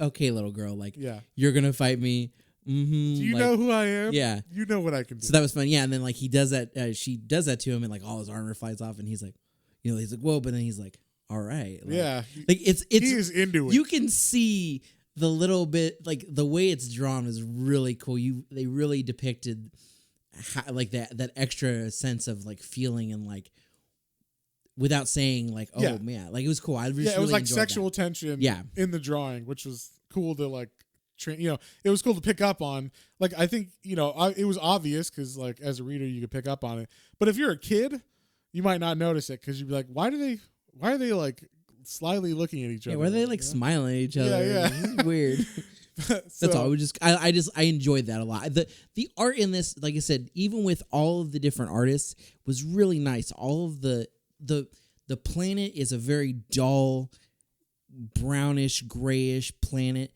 okay, little girl, like, yeah, you're gonna fight me. Mm-hmm. Do you know who I am? Yeah, you know what I can do. So that was fun. Yeah, and then like he does that. She does that to him, and like all his armor flies off, and he's like, he's like, whoa, but then he's like, all right. Like, yeah. Like it's he is into it. You can see the little bit, like the way it's drawn is really cool. They really depicted like that extra sense of like feeling and like without saying like, oh man, like it was cool. It was like sexual tension in the drawing, which was cool to like it was cool to pick up on. Like I think, it was obvious because like as a reader you could pick up on it. But if you're a kid, you might not notice it because you'd be like, why are they like slyly looking at each other? Why are they like smiling at each other? Yeah. It's weird. That's all. I enjoyed that a lot. The art in this, like I said, even with all of the different artists, was really nice. All of the planet is a very dull, brownish, grayish planet,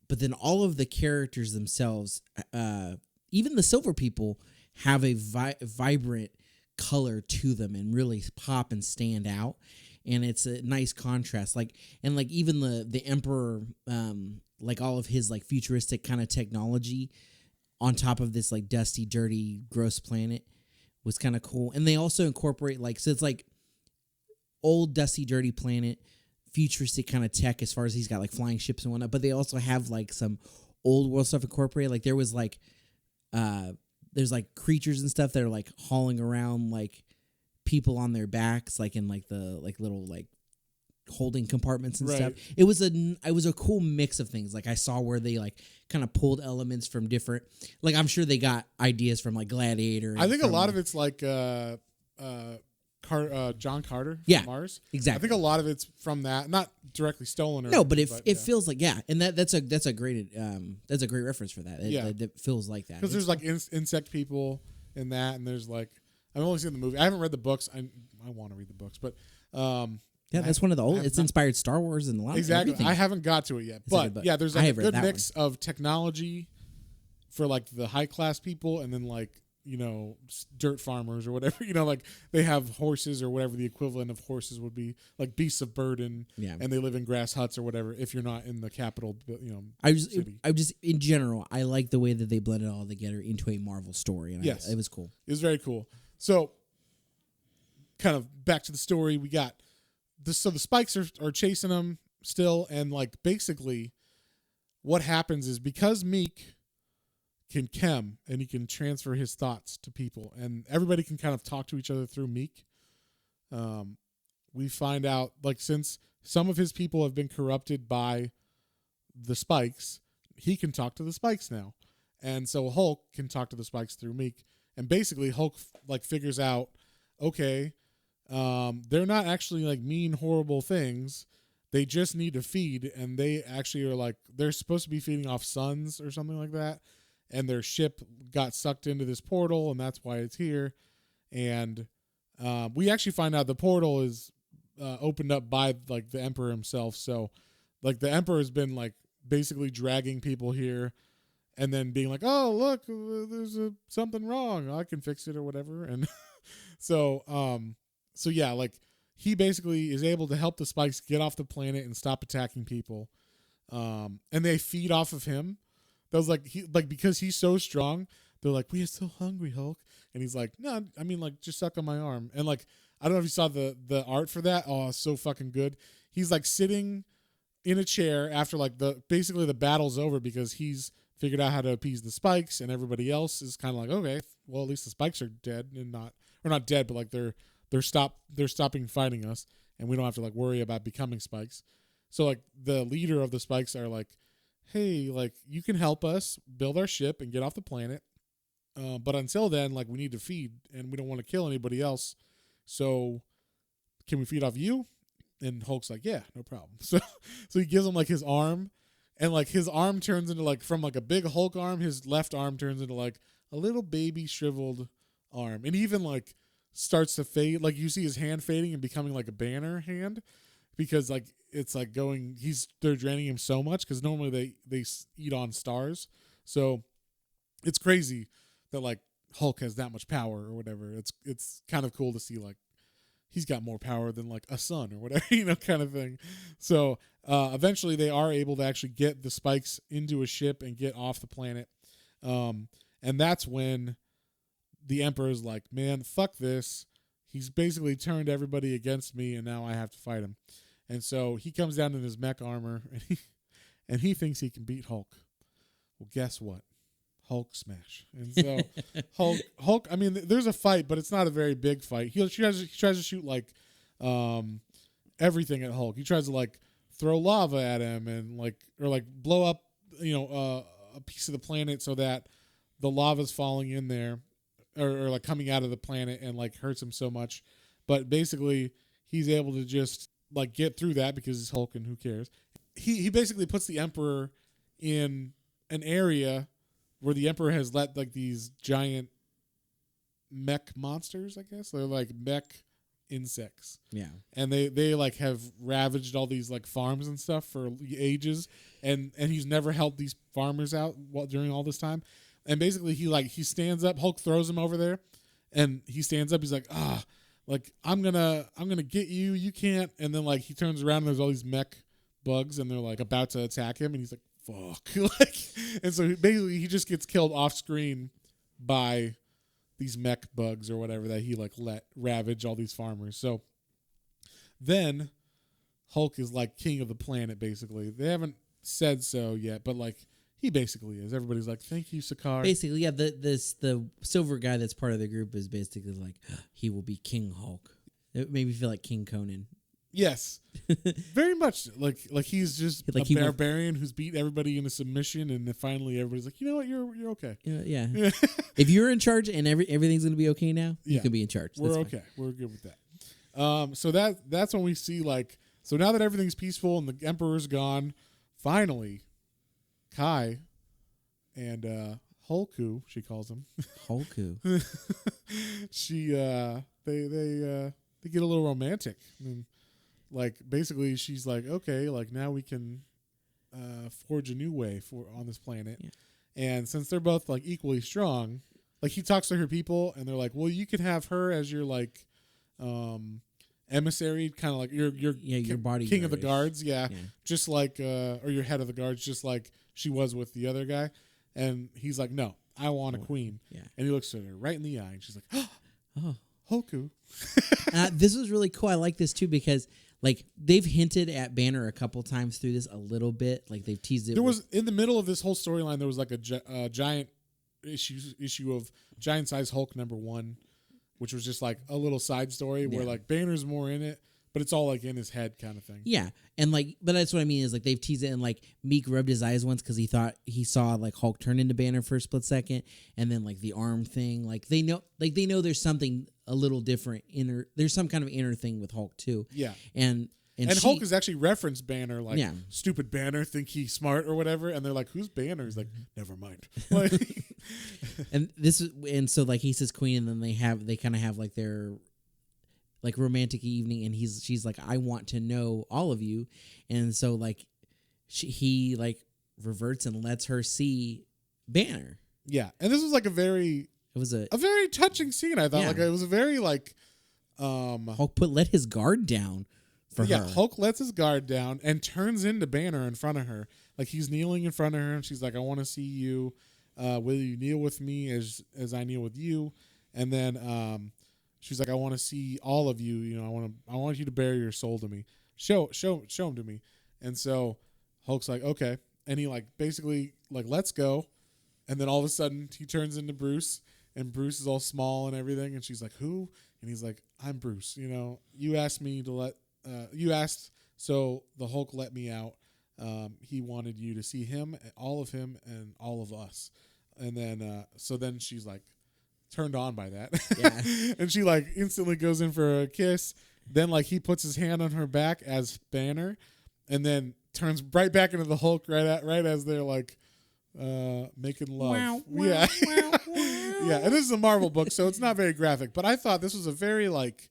but then all of the characters themselves, even the silver people, have a vibrant color to them and really pop and stand out. And it's a nice contrast, and even the Emperor, like all of his like futuristic kind of technology, on top of this like dusty, dirty, gross planet, was kind of cool. And they also incorporate so it's like old, dusty, dirty planet, futuristic kind of tech as far as he's got like flying ships and whatnot. But they also have like some old world stuff incorporated. Like there was like there's like creatures and stuff that are like hauling around like people on their backs, like in like the like little like holding compartments and stuff. It was a cool mix of things. Like I saw where they like kind of pulled elements from different, like I'm sure they got ideas from like Gladiator. I think a lot of it's like John Carter from Mars. Exactly. I think a lot of it's from that, not directly stolen or no, but it feels like and that's a great reference for that. It feels like that because there's like insect people in that, and there's like I've only seen the movie. I haven't read the books. I want to read the books, but that's one of the old. It's inspired Star Wars and a lot exactly. of everything. I haven't got to it yet, but yeah, there's like a good mix of technology for like the high class people, and then like dirt farmers or whatever. Like they have horses or whatever the equivalent of horses would be, like beasts of burden. Yeah, and they live in grass huts or whatever. If you're not in the capital, I just in general, I like the way that they blend it all together into a Marvel story. And yes, it was cool. It was very cool. So, kind of back to the story, we got. So the spikes are chasing him still, and like basically what happens is because Meek can chem and he can transfer his thoughts to people, and everybody can kind of talk to each other through Meek. We find out like since some of his people have been corrupted by the spikes, he can talk to the spikes now, and so Hulk can talk to the spikes through Meek, and basically Hulk like figures out, okay. They're not actually like mean, horrible things. They just need to feed, and they actually are like they're supposed to be feeding off suns or something like that. And their ship got sucked into this portal, and that's why it's here. And we actually find out the portal is opened up by like the Emperor himself. So, like the Emperor has been like basically dragging people here, and then being like, "Oh, look, there's something wrong. I can fix it or whatever." And So yeah, like he basically is able to help the spikes get off the planet and stop attacking people, and they feed off of him. That was like because he's so strong, they're like, "We are so hungry, Hulk," and he's like, "No, I mean like just suck on my arm." And like I don't know if you saw the art for that. Oh, it's so fucking good. He's like sitting in a chair after like basically the battle's over because he's figured out how to appease the spikes, and everybody else is kind of like, okay, well at least the spikes are dead and not dead, but like they're stopping fighting us, and we don't have to like worry about becoming spikes. So like the leader of the spikes are like, hey, like you can help us build our ship and get off the planet, but until then, like we need to feed, and we don't want to kill anybody else. So can we feed off you? And Hulk's like, yeah, no problem. So he gives him like his arm, and like his arm turns into like from like a big Hulk arm, his left arm turns into like a little baby shriveled arm, and even like starts to fade, like you see his hand fading and becoming like a banner hand, because like it's like they're draining him so much, because normally they eat on stars. So it's crazy that like Hulk has that much power or whatever. It's kind of cool to see like he's got more power than like a sun or whatever, kind of thing. So eventually they are able to actually get the spikes into a ship and get off the planet, and that's when the Emperor's like, man, fuck this. He's basically turned everybody against me, and now I have to fight him. And so he comes down in his mech armor, and he thinks he can beat Hulk. Well, guess what? Hulk smash. And so Hulk. I mean, there's a fight, but it's not a very big fight. He tries to shoot like everything at Hulk. He tries to like throw lava at him and like blow up a piece of the planet so that the lava's falling in there. Or like coming out of the planet and like hurts him so much, but basically he's able to just like get through that because he's Hulk and who cares. He basically puts the Emperor in an area where the Emperor has let like these giant mech monsters, I guess they're like mech insects. Yeah, and they like have ravaged all these like farms and stuff for ages, and he's never helped these farmers out during all this time. And basically he stands up, Hulk throws him over there, and he stands up, he's like, like I'm gonna get you, you can't. And then like he turns around and there's all these mech bugs, and they're like about to attack him, and he's like, fuck. Like, and so basically he just gets killed off screen by these mech bugs or whatever that he like let ravage all these farmers. So then Hulk is like king of the planet, basically. They haven't said so yet, but like He basically is. Everybody's like, "Thank you, Sakaar." Basically, yeah. The silver guy that's part of the group is basically like he will be King Hulk. It made me feel like King Conan. Yes, very much like he's just Like a barbarian who's beat everybody into submission, and then finally everybody's like, you know what, you're okay. Yeah. If you're in charge and everything's gonna be okay now, you can be in charge. We're okay. We're good with that. So that's when we see like, so now that everything's peaceful and the Emperor's gone, finally, Kai and Hulku, she calls him Hulku. she they get a little romantic. I mean, like basically she's like, okay, like now we can forge a new way on this planet. Yeah. And since they're both like equally strong, like he talks to her people and they're like, well, you could have her as your like emissary, kind of like your body king of the guards, just like or your head of the guards, just like she was with the other guy. And he's like, no, I want a queen. Yeah. And he looks at her right in the eye and she's like, oh, Hulku. This was really cool. I like this too because like they've hinted at Banner a couple times through this a little bit. Like they've teased it. There was in the middle of this whole storyline, there was like a giant issue of Giant Size Hulk #1, which was just like a little side story where like Banner's more in it, but it's all like in his head kind of thing. Yeah, and like, but that's what I mean is like they've teased it, and like Meek rubbed his eyes once because he thought he saw like Hulk turn into Banner for a split second, and then like the arm thing, like they know there's something a little different there's some kind of inner thing with Hulk too. Yeah, and Hulk has actually referenced Banner, like stupid Banner, think he's smart or whatever, and they're like, "Who's Banner?" He's like, "Never mind." Like, and so like he says Queen, and then they kind of have like their like romantic evening, and she's like, I want to know all of you, and so like he like reverts and lets her see Banner. Yeah, and this was like a very touching scene. I thought like it was a very like Hulk let his guard down for her. Hulk lets his guard down and turns into Banner in front of her, like he's kneeling in front of her, and she's like, I want to see you. Will you kneel with me as I kneel with you? And then she's like, I want to see all of you. You know, I want you to bare your soul to me. Show him to me. And so Hulk's like, okay, and he like basically like lets go, and then all of a sudden he turns into Bruce, and Bruce is all small and everything, and she's like, who? And he's like, I'm Bruce. You know, you asked me to let you asked, so the Hulk let me out. He wanted you to see him, all of him, and all of us. And then so then she's like turned on by that. Yeah. And she like instantly goes in for a kiss. Then like he puts his hand on her back as Banner, and then turns right back into the Hulk right as they're like making love. Yeah. Yeah, and this is a Marvel book, so it's not very graphic, but I thought this was a very like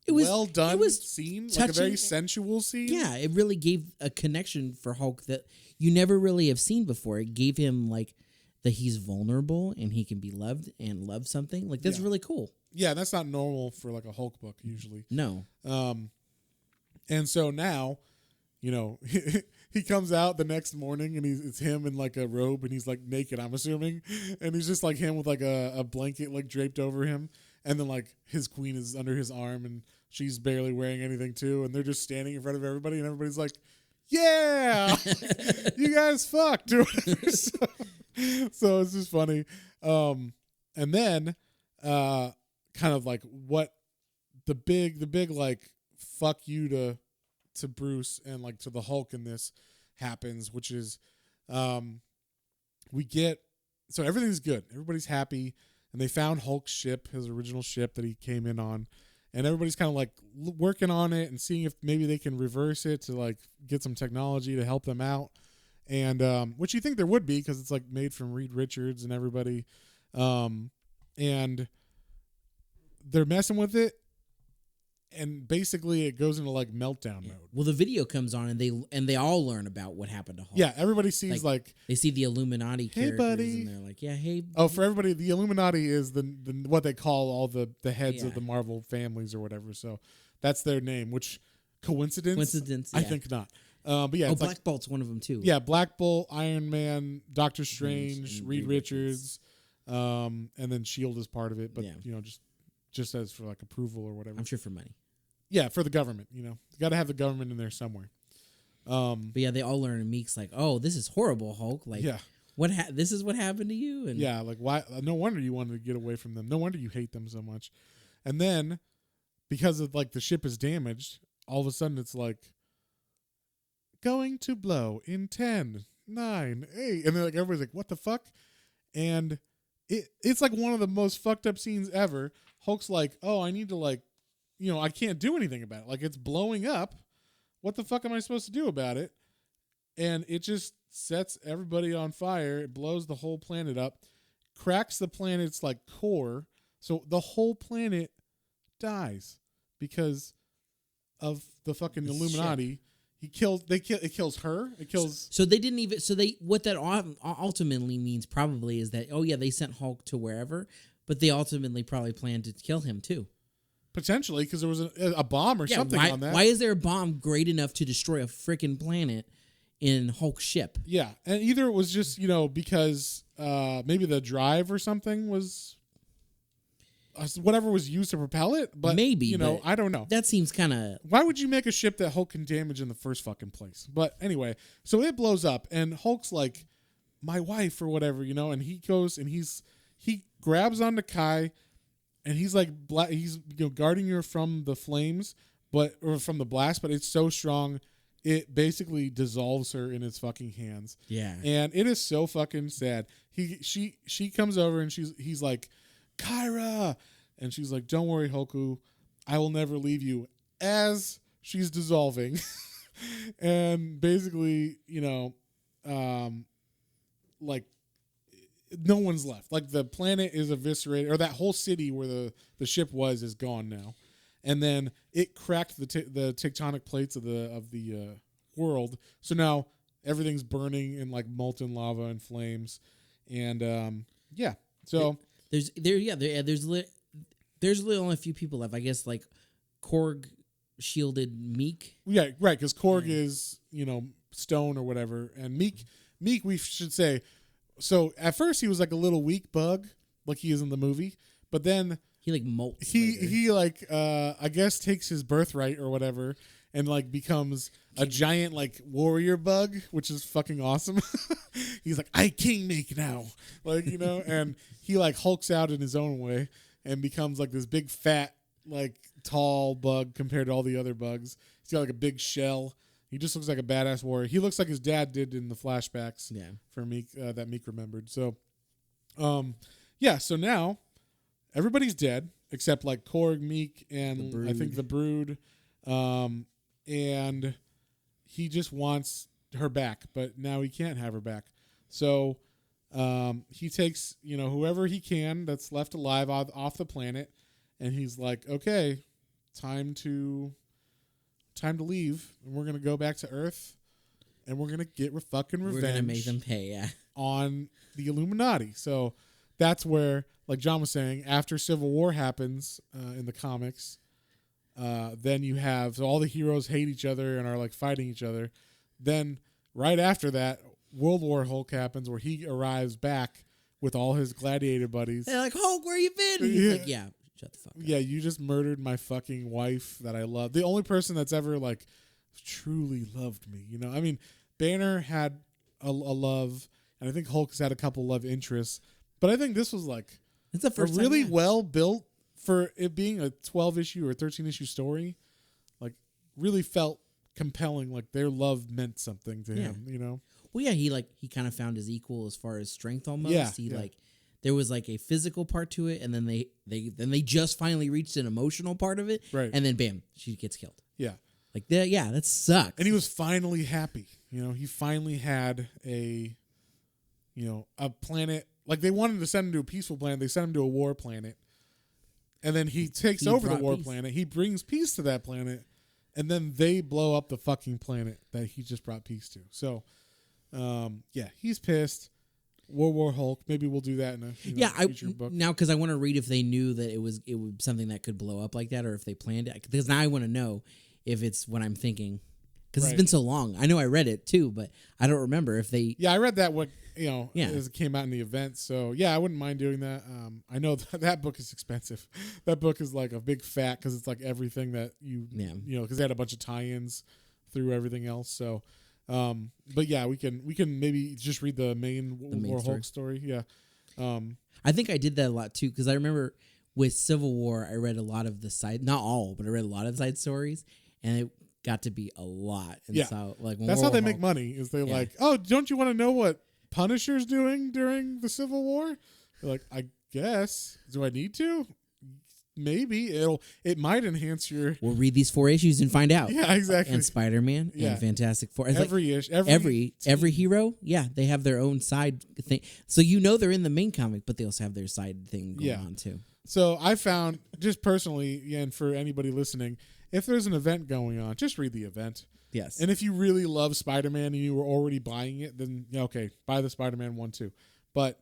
well done scene, touching, like a very sensual scene. Yeah, it really gave a connection for Hulk that you never really have seen before. It gave him like that he's vulnerable and he can be loved and love something. Like that's really cool. Yeah, that's not normal for like a Hulk book usually. No. And so now, you know, he comes out the next morning and it's him in like a robe and he's like naked, I'm assuming, and he's just like him with like a blanket like draped over him, and then like his queen is under his arm and she's barely wearing anything too, and they're just standing in front of everybody and everybody's like, yeah, you guys fucked or whatever. So it's just funny. And then kind of like what the big like fuck you to Bruce and like to the Hulk in this happens, which is we get, so everything's good, everybody's happy, and they found Hulk's ship, his original ship that he came in on, and everybody's kind of like working on it and seeing if maybe they can reverse it to like get some technology to help them out. And which you think there would be because it's like made from Reed Richards and everybody, and they're messing with it, and basically it goes into like meltdown mode. Well, the video comes on and they all learn about what happened to Hulk. Yeah, everybody sees like they see the Illuminati characters, buddy, and they're like, yeah, hey. Oh, for everybody, the Illuminati is the what they call all the heads of the Marvel families or whatever. So that's their name. Which coincidence? I think not. But yeah, Black Bolt's one of them too. Yeah, Black Bolt, Iron Man, Doctor Strange, Reed Richards, and then Shield is part of it. But you know, just as for like approval or whatever. I'm sure for money. Yeah, for the government. You know, you got to have the government in there somewhere. But yeah, they all learn, and Meek's like, "Oh, this is horrible, Hulk." Like, This is what happened to you. And yeah, like why? No wonder you wanted to get away from them. No wonder you hate them so much. And then because of like the ship is damaged, all of a sudden it's like going to blow in 10, 9, 8, and then like everybody's like, what the fuck? And it's like one of the most fucked up scenes ever. Hulk's like, oh, I need to like, I can't do anything about it. Like it's blowing up. What the fuck am I supposed to do about it? And it just sets everybody on fire. It blows the whole planet up, cracks the planet's like core. So the whole planet dies because of the fucking Illuminati. It kills her. It kills. So they didn't even. So what that ultimately means probably is that they sent Hulk to wherever, but they ultimately probably planned to kill him too. Potentially, because there was a bomb or something on that. Why is there a bomb great enough to destroy a freaking planet in Hulk's ship? Yeah, and either it was just because maybe the drive or something was whatever was used to propel it, but maybe I don't know. That seems kind of. Why would you make a ship that Hulk can damage in the first fucking place? But anyway, so it blows up, and Hulk's like, my wife or whatever, and he goes and he grabs onto Kai. And he's like, he's guarding her from the flames, or from the blast, but it's so strong, it basically dissolves her in his fucking hands. Yeah, and it is so fucking sad. She comes over and he's like, Caiera, and she's like, don't worry, Hoku, I will never leave you. As she's dissolving, and basically, like. No one's left. Like the planet is eviscerated, or that whole city where the ship was is gone now, and then it cracked the tectonic plates of the world. So now everything's burning in like molten lava and flames, and yeah. So there's literally only a few people left. I guess like Korg shielded Meek. Yeah, right. Because Korg is stone or whatever, and Meek we should say. So at first he was like a little weak bug, like he is in the movie, but then he like molts. He like I guess takes his birthright or whatever and like becomes a giant like warrior bug, which is fucking awesome. He's like, I king Meek now, like and he like hulks out in his own way and becomes like this big fat like tall bug compared to all the other bugs. He's got like a big shell. He just looks like a badass warrior. He looks like his dad did in the flashbacks. Yeah. For Meek, that Meek remembered. So, So now everybody's dead except like Korg, Meek, and I think the Brood. And he just wants her back, but now he can't have her back. So, he takes whoever he can that's left alive off the planet, and he's like, okay, time to leave, and we're gonna go back to Earth, and we're gonna get fucking revenge. We're gonna make them pay, yeah, on the Illuminati. So that's where, like John was saying, after Civil War happens in the comics, then you have all the heroes hate each other and are like fighting each other. Then right after that, World War Hulk happens, where he arrives back with all his gladiator buddies. They're like, Hulk, where you been? And he's like, yeah. Shut the fuck up. Yeah, you just murdered my fucking wife that I love. The only person that's ever like truly loved me. I mean, Banner had a love, and I think Hulk has had a couple love interests. But I think this was like it's the first really well built for it being a 12-issue or 13-issue story. Like really felt compelling. Like their love meant something to him. Well, yeah, he kind of found his equal as far as strength almost. Yeah, there was like a physical part to it, and then they just finally reached an emotional part of it, right? And then bam, she gets killed. Yeah, like that. Yeah, that sucks. And he was finally happy. He finally had a planet. Like they wanted to send him to a peaceful planet, they sent him to a war planet, and then he takes over the war planet. He brings peace to that planet, and then they blow up the fucking planet that he just brought peace to. So, he's pissed. World War Hulk. Maybe we'll do that in a future book. Now, because I want to read if they knew that it was something that could blow up like that, or if they planned it. Because now I want to know if it's what I'm thinking. Because it's been so long. I know I read it too, but I don't remember if they. Yeah, I read that as it came out in the event. So yeah, I wouldn't mind doing that. I know that book is expensive. That book is like a big fat because it's like everything that because they had a bunch of tie-ins through everything else. So But yeah, we can maybe just read the main War story. Hulk story. Yeah. I think I did that a lot too, because I remember with Civil War, I read a lot of the side, not all, but I read a lot of side stories, and it got to be a lot. And Yeah. so, like, when That's War how they Hulk, make money. Is they like, oh, don't you want to know what Punisher's doing during the Civil War? They're like, I guess. Do I need to? Maybe it might enhance your. We'll read these 4 issues and find out. Yeah, exactly. And Spider-Man and Fantastic Four. It's every hero, they have their own side thing. So they're in the main comic, but they also have their side thing going on too. So I found, just personally, and for anybody listening, if there's an event going on, just read the event. Yes. And if you really love Spider-Man and you were already buying it, then okay, buy the Spider-Man one too. But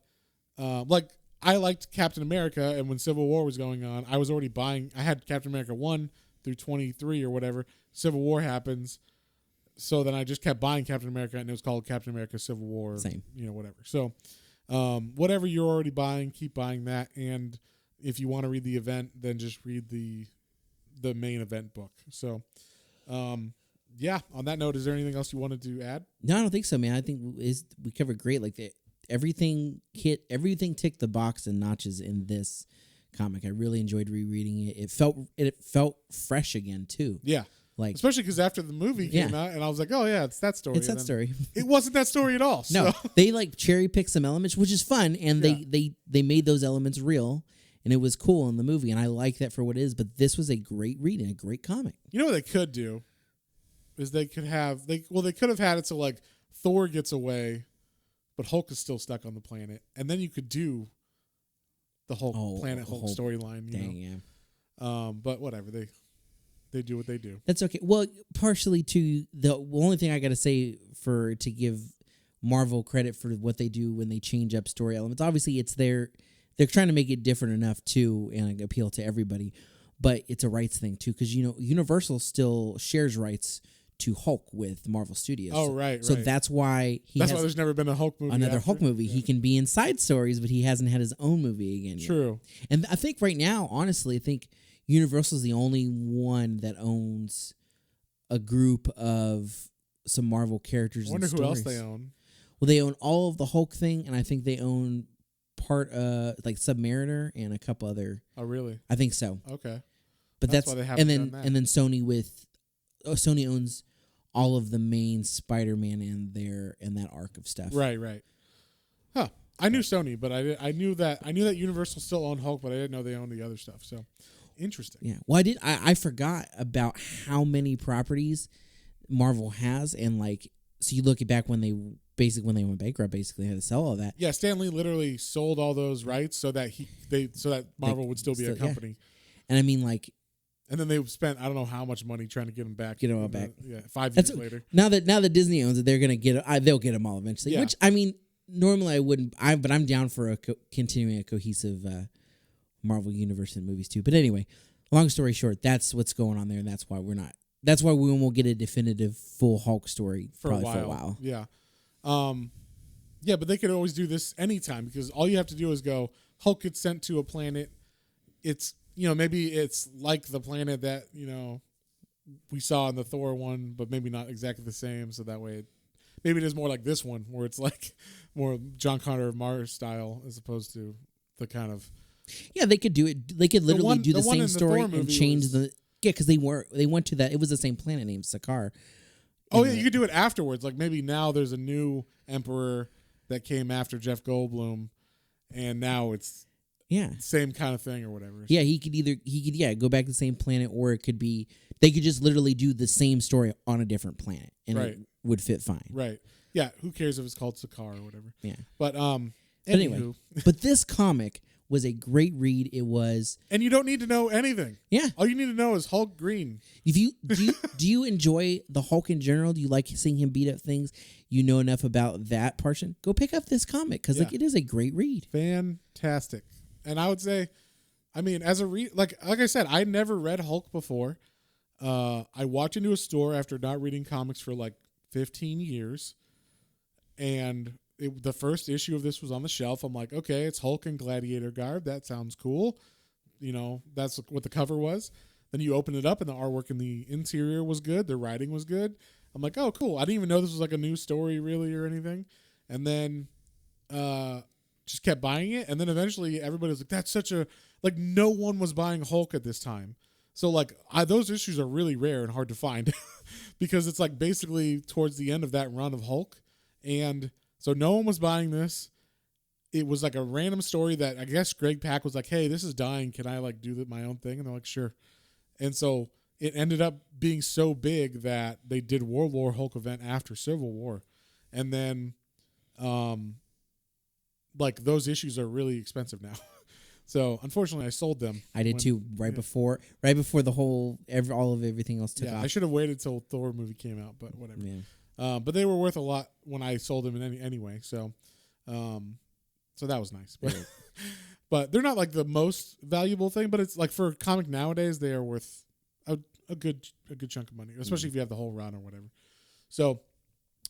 like, I liked Captain America, and when Civil War was going on, I was already buying. I had Captain America 1 through 23 or whatever. Civil War happens, so then I just kept buying Captain America, and it was called Captain America Civil War. Same. Whatever. So whatever you're already buying, keep buying that. And if you want to read the event, then just read the main event book. So, yeah, on that note, is there anything else you wanted to add? No, I don't think so, man. I think we covered great. Like, everything ticked the box and notches in this comic. I really enjoyed rereading it. It felt fresh again too. Yeah, like, especially because after the movie came out, and I was like, oh yeah, it's that story. It's that story. It wasn't that story at all. So. No, they like cherry picked some elements, which is fun, and they made those elements real, and it was cool in the movie, and I like that for what it is. But this was a great read and a great comic. You know what they could do is they could have had it so like Thor gets away, but Hulk is still stuck on the planet, and then you could do the whole Planet Hulk storyline. Yeah. But whatever, they do what they do. That's okay. Well, partially to the only thing I got to say to give Marvel credit for what they do when they change up story elements. Obviously, they're trying to make it different enough too and appeal to everybody, but it's a rights thing too, because Universal still shares rights to Hulk with Marvel Studios. Oh, right. So that's why why there's never been a Hulk movie. Hulk movie. Yeah. He can be in side stories, but he hasn't had his own movie again yet. True. And I think right now, honestly, I think Universal's the only one that owns a group of some Marvel characters. I wonder who else they own. Well, they own all of the Hulk thing, and I think they own part like Submariner and a couple other. Oh, really? I think so. Okay. But that's why they haven't done that. And then Sony owns all of the main Spider-Man and that arc of stuff. Right. Huh. I knew Sony, but I knew that Universal still owned Hulk, but I didn't know they owned the other stuff. So interesting. Yeah. Well, I forgot about how many properties Marvel has, and like, so you look at back when they went bankrupt, basically had to sell all that. Yeah, Stan Lee literally sold all those rights so that Marvel would still be a company. Yeah. And I mean, like. And then they spent I don't know how much money trying to get them back. 5 years later. Now that Disney owns it, they're gonna they'll get them all eventually. Yeah. Which I mean, normally I wouldn't. But I'm down for continuing a cohesive Marvel universe in movies too. But anyway, long story short, that's what's going on there, and that's why we won't get a definitive full Hulk story for a while. Yeah. Yeah, but they could always do this anytime, because all you have to do is go, Hulk gets sent to a planet. It's maybe it's like the planet that, we saw in the Thor one, but maybe not exactly the same. So that way, maybe it is more like this one, where it's like more John Connor of Mars style, as opposed to the kind of. Yeah, they could do it. They could literally do the same story and change because they went to that. It was the same planet named Sakaar. Oh yeah, you could do it afterwards. Like maybe now there's a new emperor that came after Jeff Goldblum, and now it's. Yeah, same kind of thing or whatever. Yeah, he could go back to the same planet, or it could be they could just literally do the same story on a different planet, and it would fit fine. Right. Yeah. Who cares if it's called Sakaar or whatever? Yeah. But anyway, but this comic was a great read. It was, and you don't need to know anything. Yeah. All you need to know is Hulk green. If you do you enjoy the Hulk in general? Do you like seeing him beat up things? You know enough about that portion? Go pick up this comic because it is a great read. Fantastic. And I would say, I mean, as a like I said, I never read Hulk before. I walked into a store after not reading comics for like 15 years, and the first issue of this was on the shelf. I'm like, okay, it's Hulk in gladiator garb. That sounds cool. That's what the cover was. Then you open it up, and the artwork in the interior was good. The writing was good. I'm like, oh, cool. I didn't even know this was like a new story really or anything. And then just kept buying it. And then eventually everybody was like, that's such a, like no one was buying Hulk at this time. So like those issues are really rare and hard to find because it's like basically towards the end of that run of Hulk. And so no one was buying this. It was like a random story that I guess Greg Pak was like, hey, this is dying. Can I like do my own thing? And they're like, sure. And so it ended up being so big that they did World War Hulk event after Civil War. And then like those issues are really expensive now. So unfortunately I sold them. I did too, right before the whole all of everything else took off. I should have waited till Thor movie came out, but whatever. Yeah. But they were worth a lot when I sold them anyway. So so that was nice. But they're not like the most valuable thing, but it's like for a comic nowadays, they are worth a good chunk of money, especially if you have the whole run or whatever. So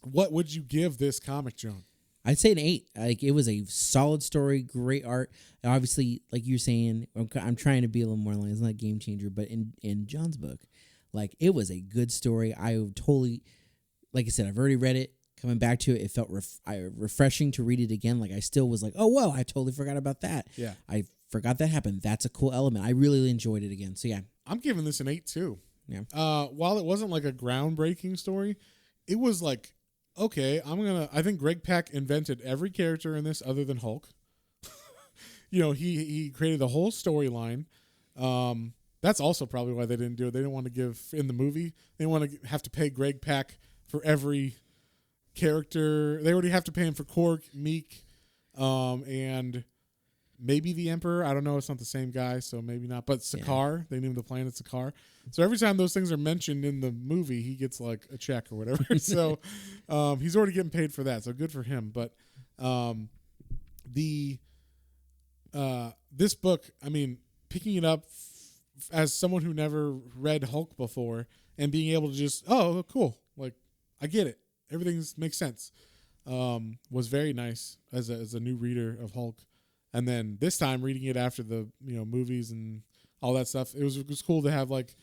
what would you give this comic, John? I'd say an 8. Like it was a solid story, great art. And obviously, like you're saying, I'm trying to be a little more like it's not a game changer, but in John's book, like it was a good story. I totally, like I said, I've already read it. Coming back to it, it felt refreshing to read it again. Like I still was like, oh whoa, I totally forgot about that. Yeah, I forgot that happened. That's a cool element. I really enjoyed it again. So yeah, I'm giving this an 8 too. Yeah. While it wasn't like a groundbreaking story, it was like, okay, I think Greg Pak invented every character in this other than Hulk. He created the whole storyline. That's also probably why they didn't do it. They didn't want to give in the movie. They didn't want to have to pay Greg Pak for every character. They already have to pay him for Korg, Meek, and maybe the Emperor. I don't know. It's not the same guy, so maybe not. But Sakaar, they named the planet Sakaar. So every time those things are mentioned in the movie, he gets like a check or whatever. So he's already getting paid for that. So good for him. But this book, I mean, picking it up as someone who never read Hulk before and being able to just, oh, cool, like I get it. Everything makes sense. Was very nice as a new reader of Hulk. And then this time reading it after the movies and all that stuff, it was cool to have like,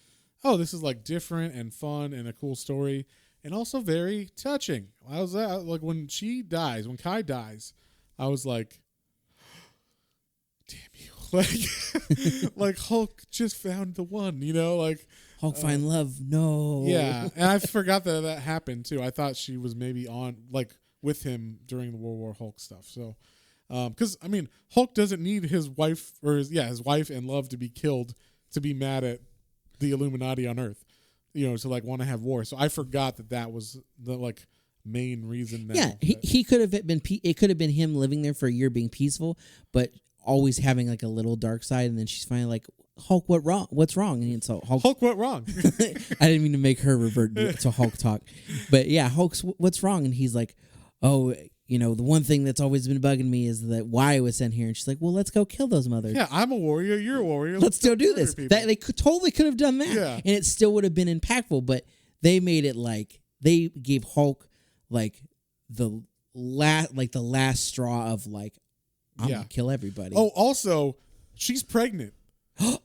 oh, this is like different and fun and a cool story and also very touching. I was like when Kai dies, I was like, damn you, like Hulk just found the one, like Hulk find love. No, yeah, and I forgot that happened too. I thought she was maybe on like with him during the World War Hulk stuff. So. Because I mean, Hulk doesn't need his wife or his wife and love to be killed to be mad at the Illuminati on Earth, to like want to have war. So I forgot that was the like main reason. He could have been. It could have been him living there for a year, being peaceful, but always having like a little dark side. And then she's finally like, Hulk, what's wrong? And so Hulk, what wrong? I didn't mean to make her revert to Hulk talk, but yeah, Hulk's what's wrong? And he's like, oh. The one thing that's always been bugging me is that why I was sent here. And she's like, well, let's go kill those mothers. Yeah, I'm a warrior. You're a warrior. Let's go do this. They totally could have done that. Yeah. And it still would have been impactful. But they made it like they gave Hulk like the last straw of like, I'm going to kill everybody. Oh, also, she's pregnant.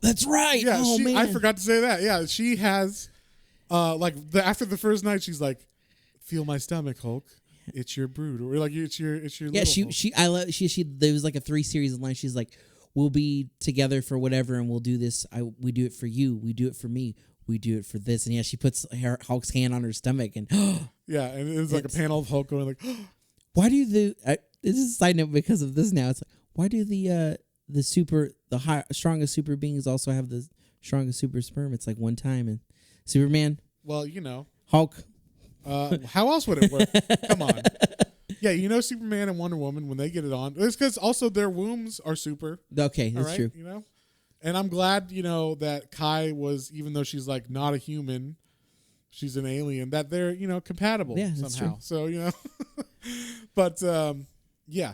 That's right. Yeah, man. I forgot to say that. Yeah, she has, after the first night, she's like, feel my stomach, Hulk. It's your brood, or like it's your yeah. She there was like a 3 series of lines. She's like, we'll be together for whatever, and we'll do this. We do it for you. We do it for me. We do it for this. And yeah, she puts Hulk's hand on her stomach, and yeah, and it's like a panel of Hulk going like, why do this is a side note because of this now. It's like, why do the strongest super beings also have the strongest super sperm? It's like one time and Superman. Well, Hulk. How else would it work? Come on. Yeah, Superman and Wonder Woman, when they get it on, it's because also their wombs are super. Okay, that's true. And I'm glad, that Kai was, even though she's like not a human, she's an alien, that they're, compatible somehow. So, but yeah,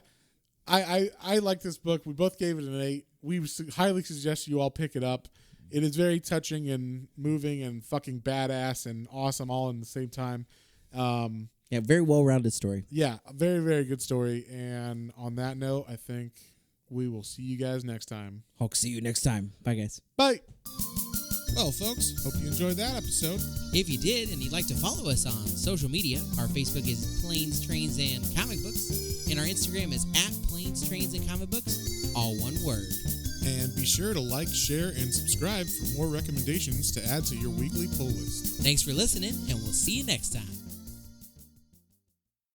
I like this book. We both gave it an 8. We highly suggest you all pick it up. It is very touching and moving and fucking badass and awesome all in the same time. Yeah, very well-rounded story. Yeah, a very, very good story. And on that note, I think we will see you guys next time. Hulk, see you next time. Bye, guys. Bye. Well, folks, hope you enjoyed that episode. If you did and you'd like to follow us on social media, our Facebook is Planes, Trains, and Comic Books, and our Instagram is @Planes, Trains, and Comic Books, all one word. And be sure to like, share, and subscribe for more recommendations to add to your weekly pull list. Thanks for listening, and we'll see you next time.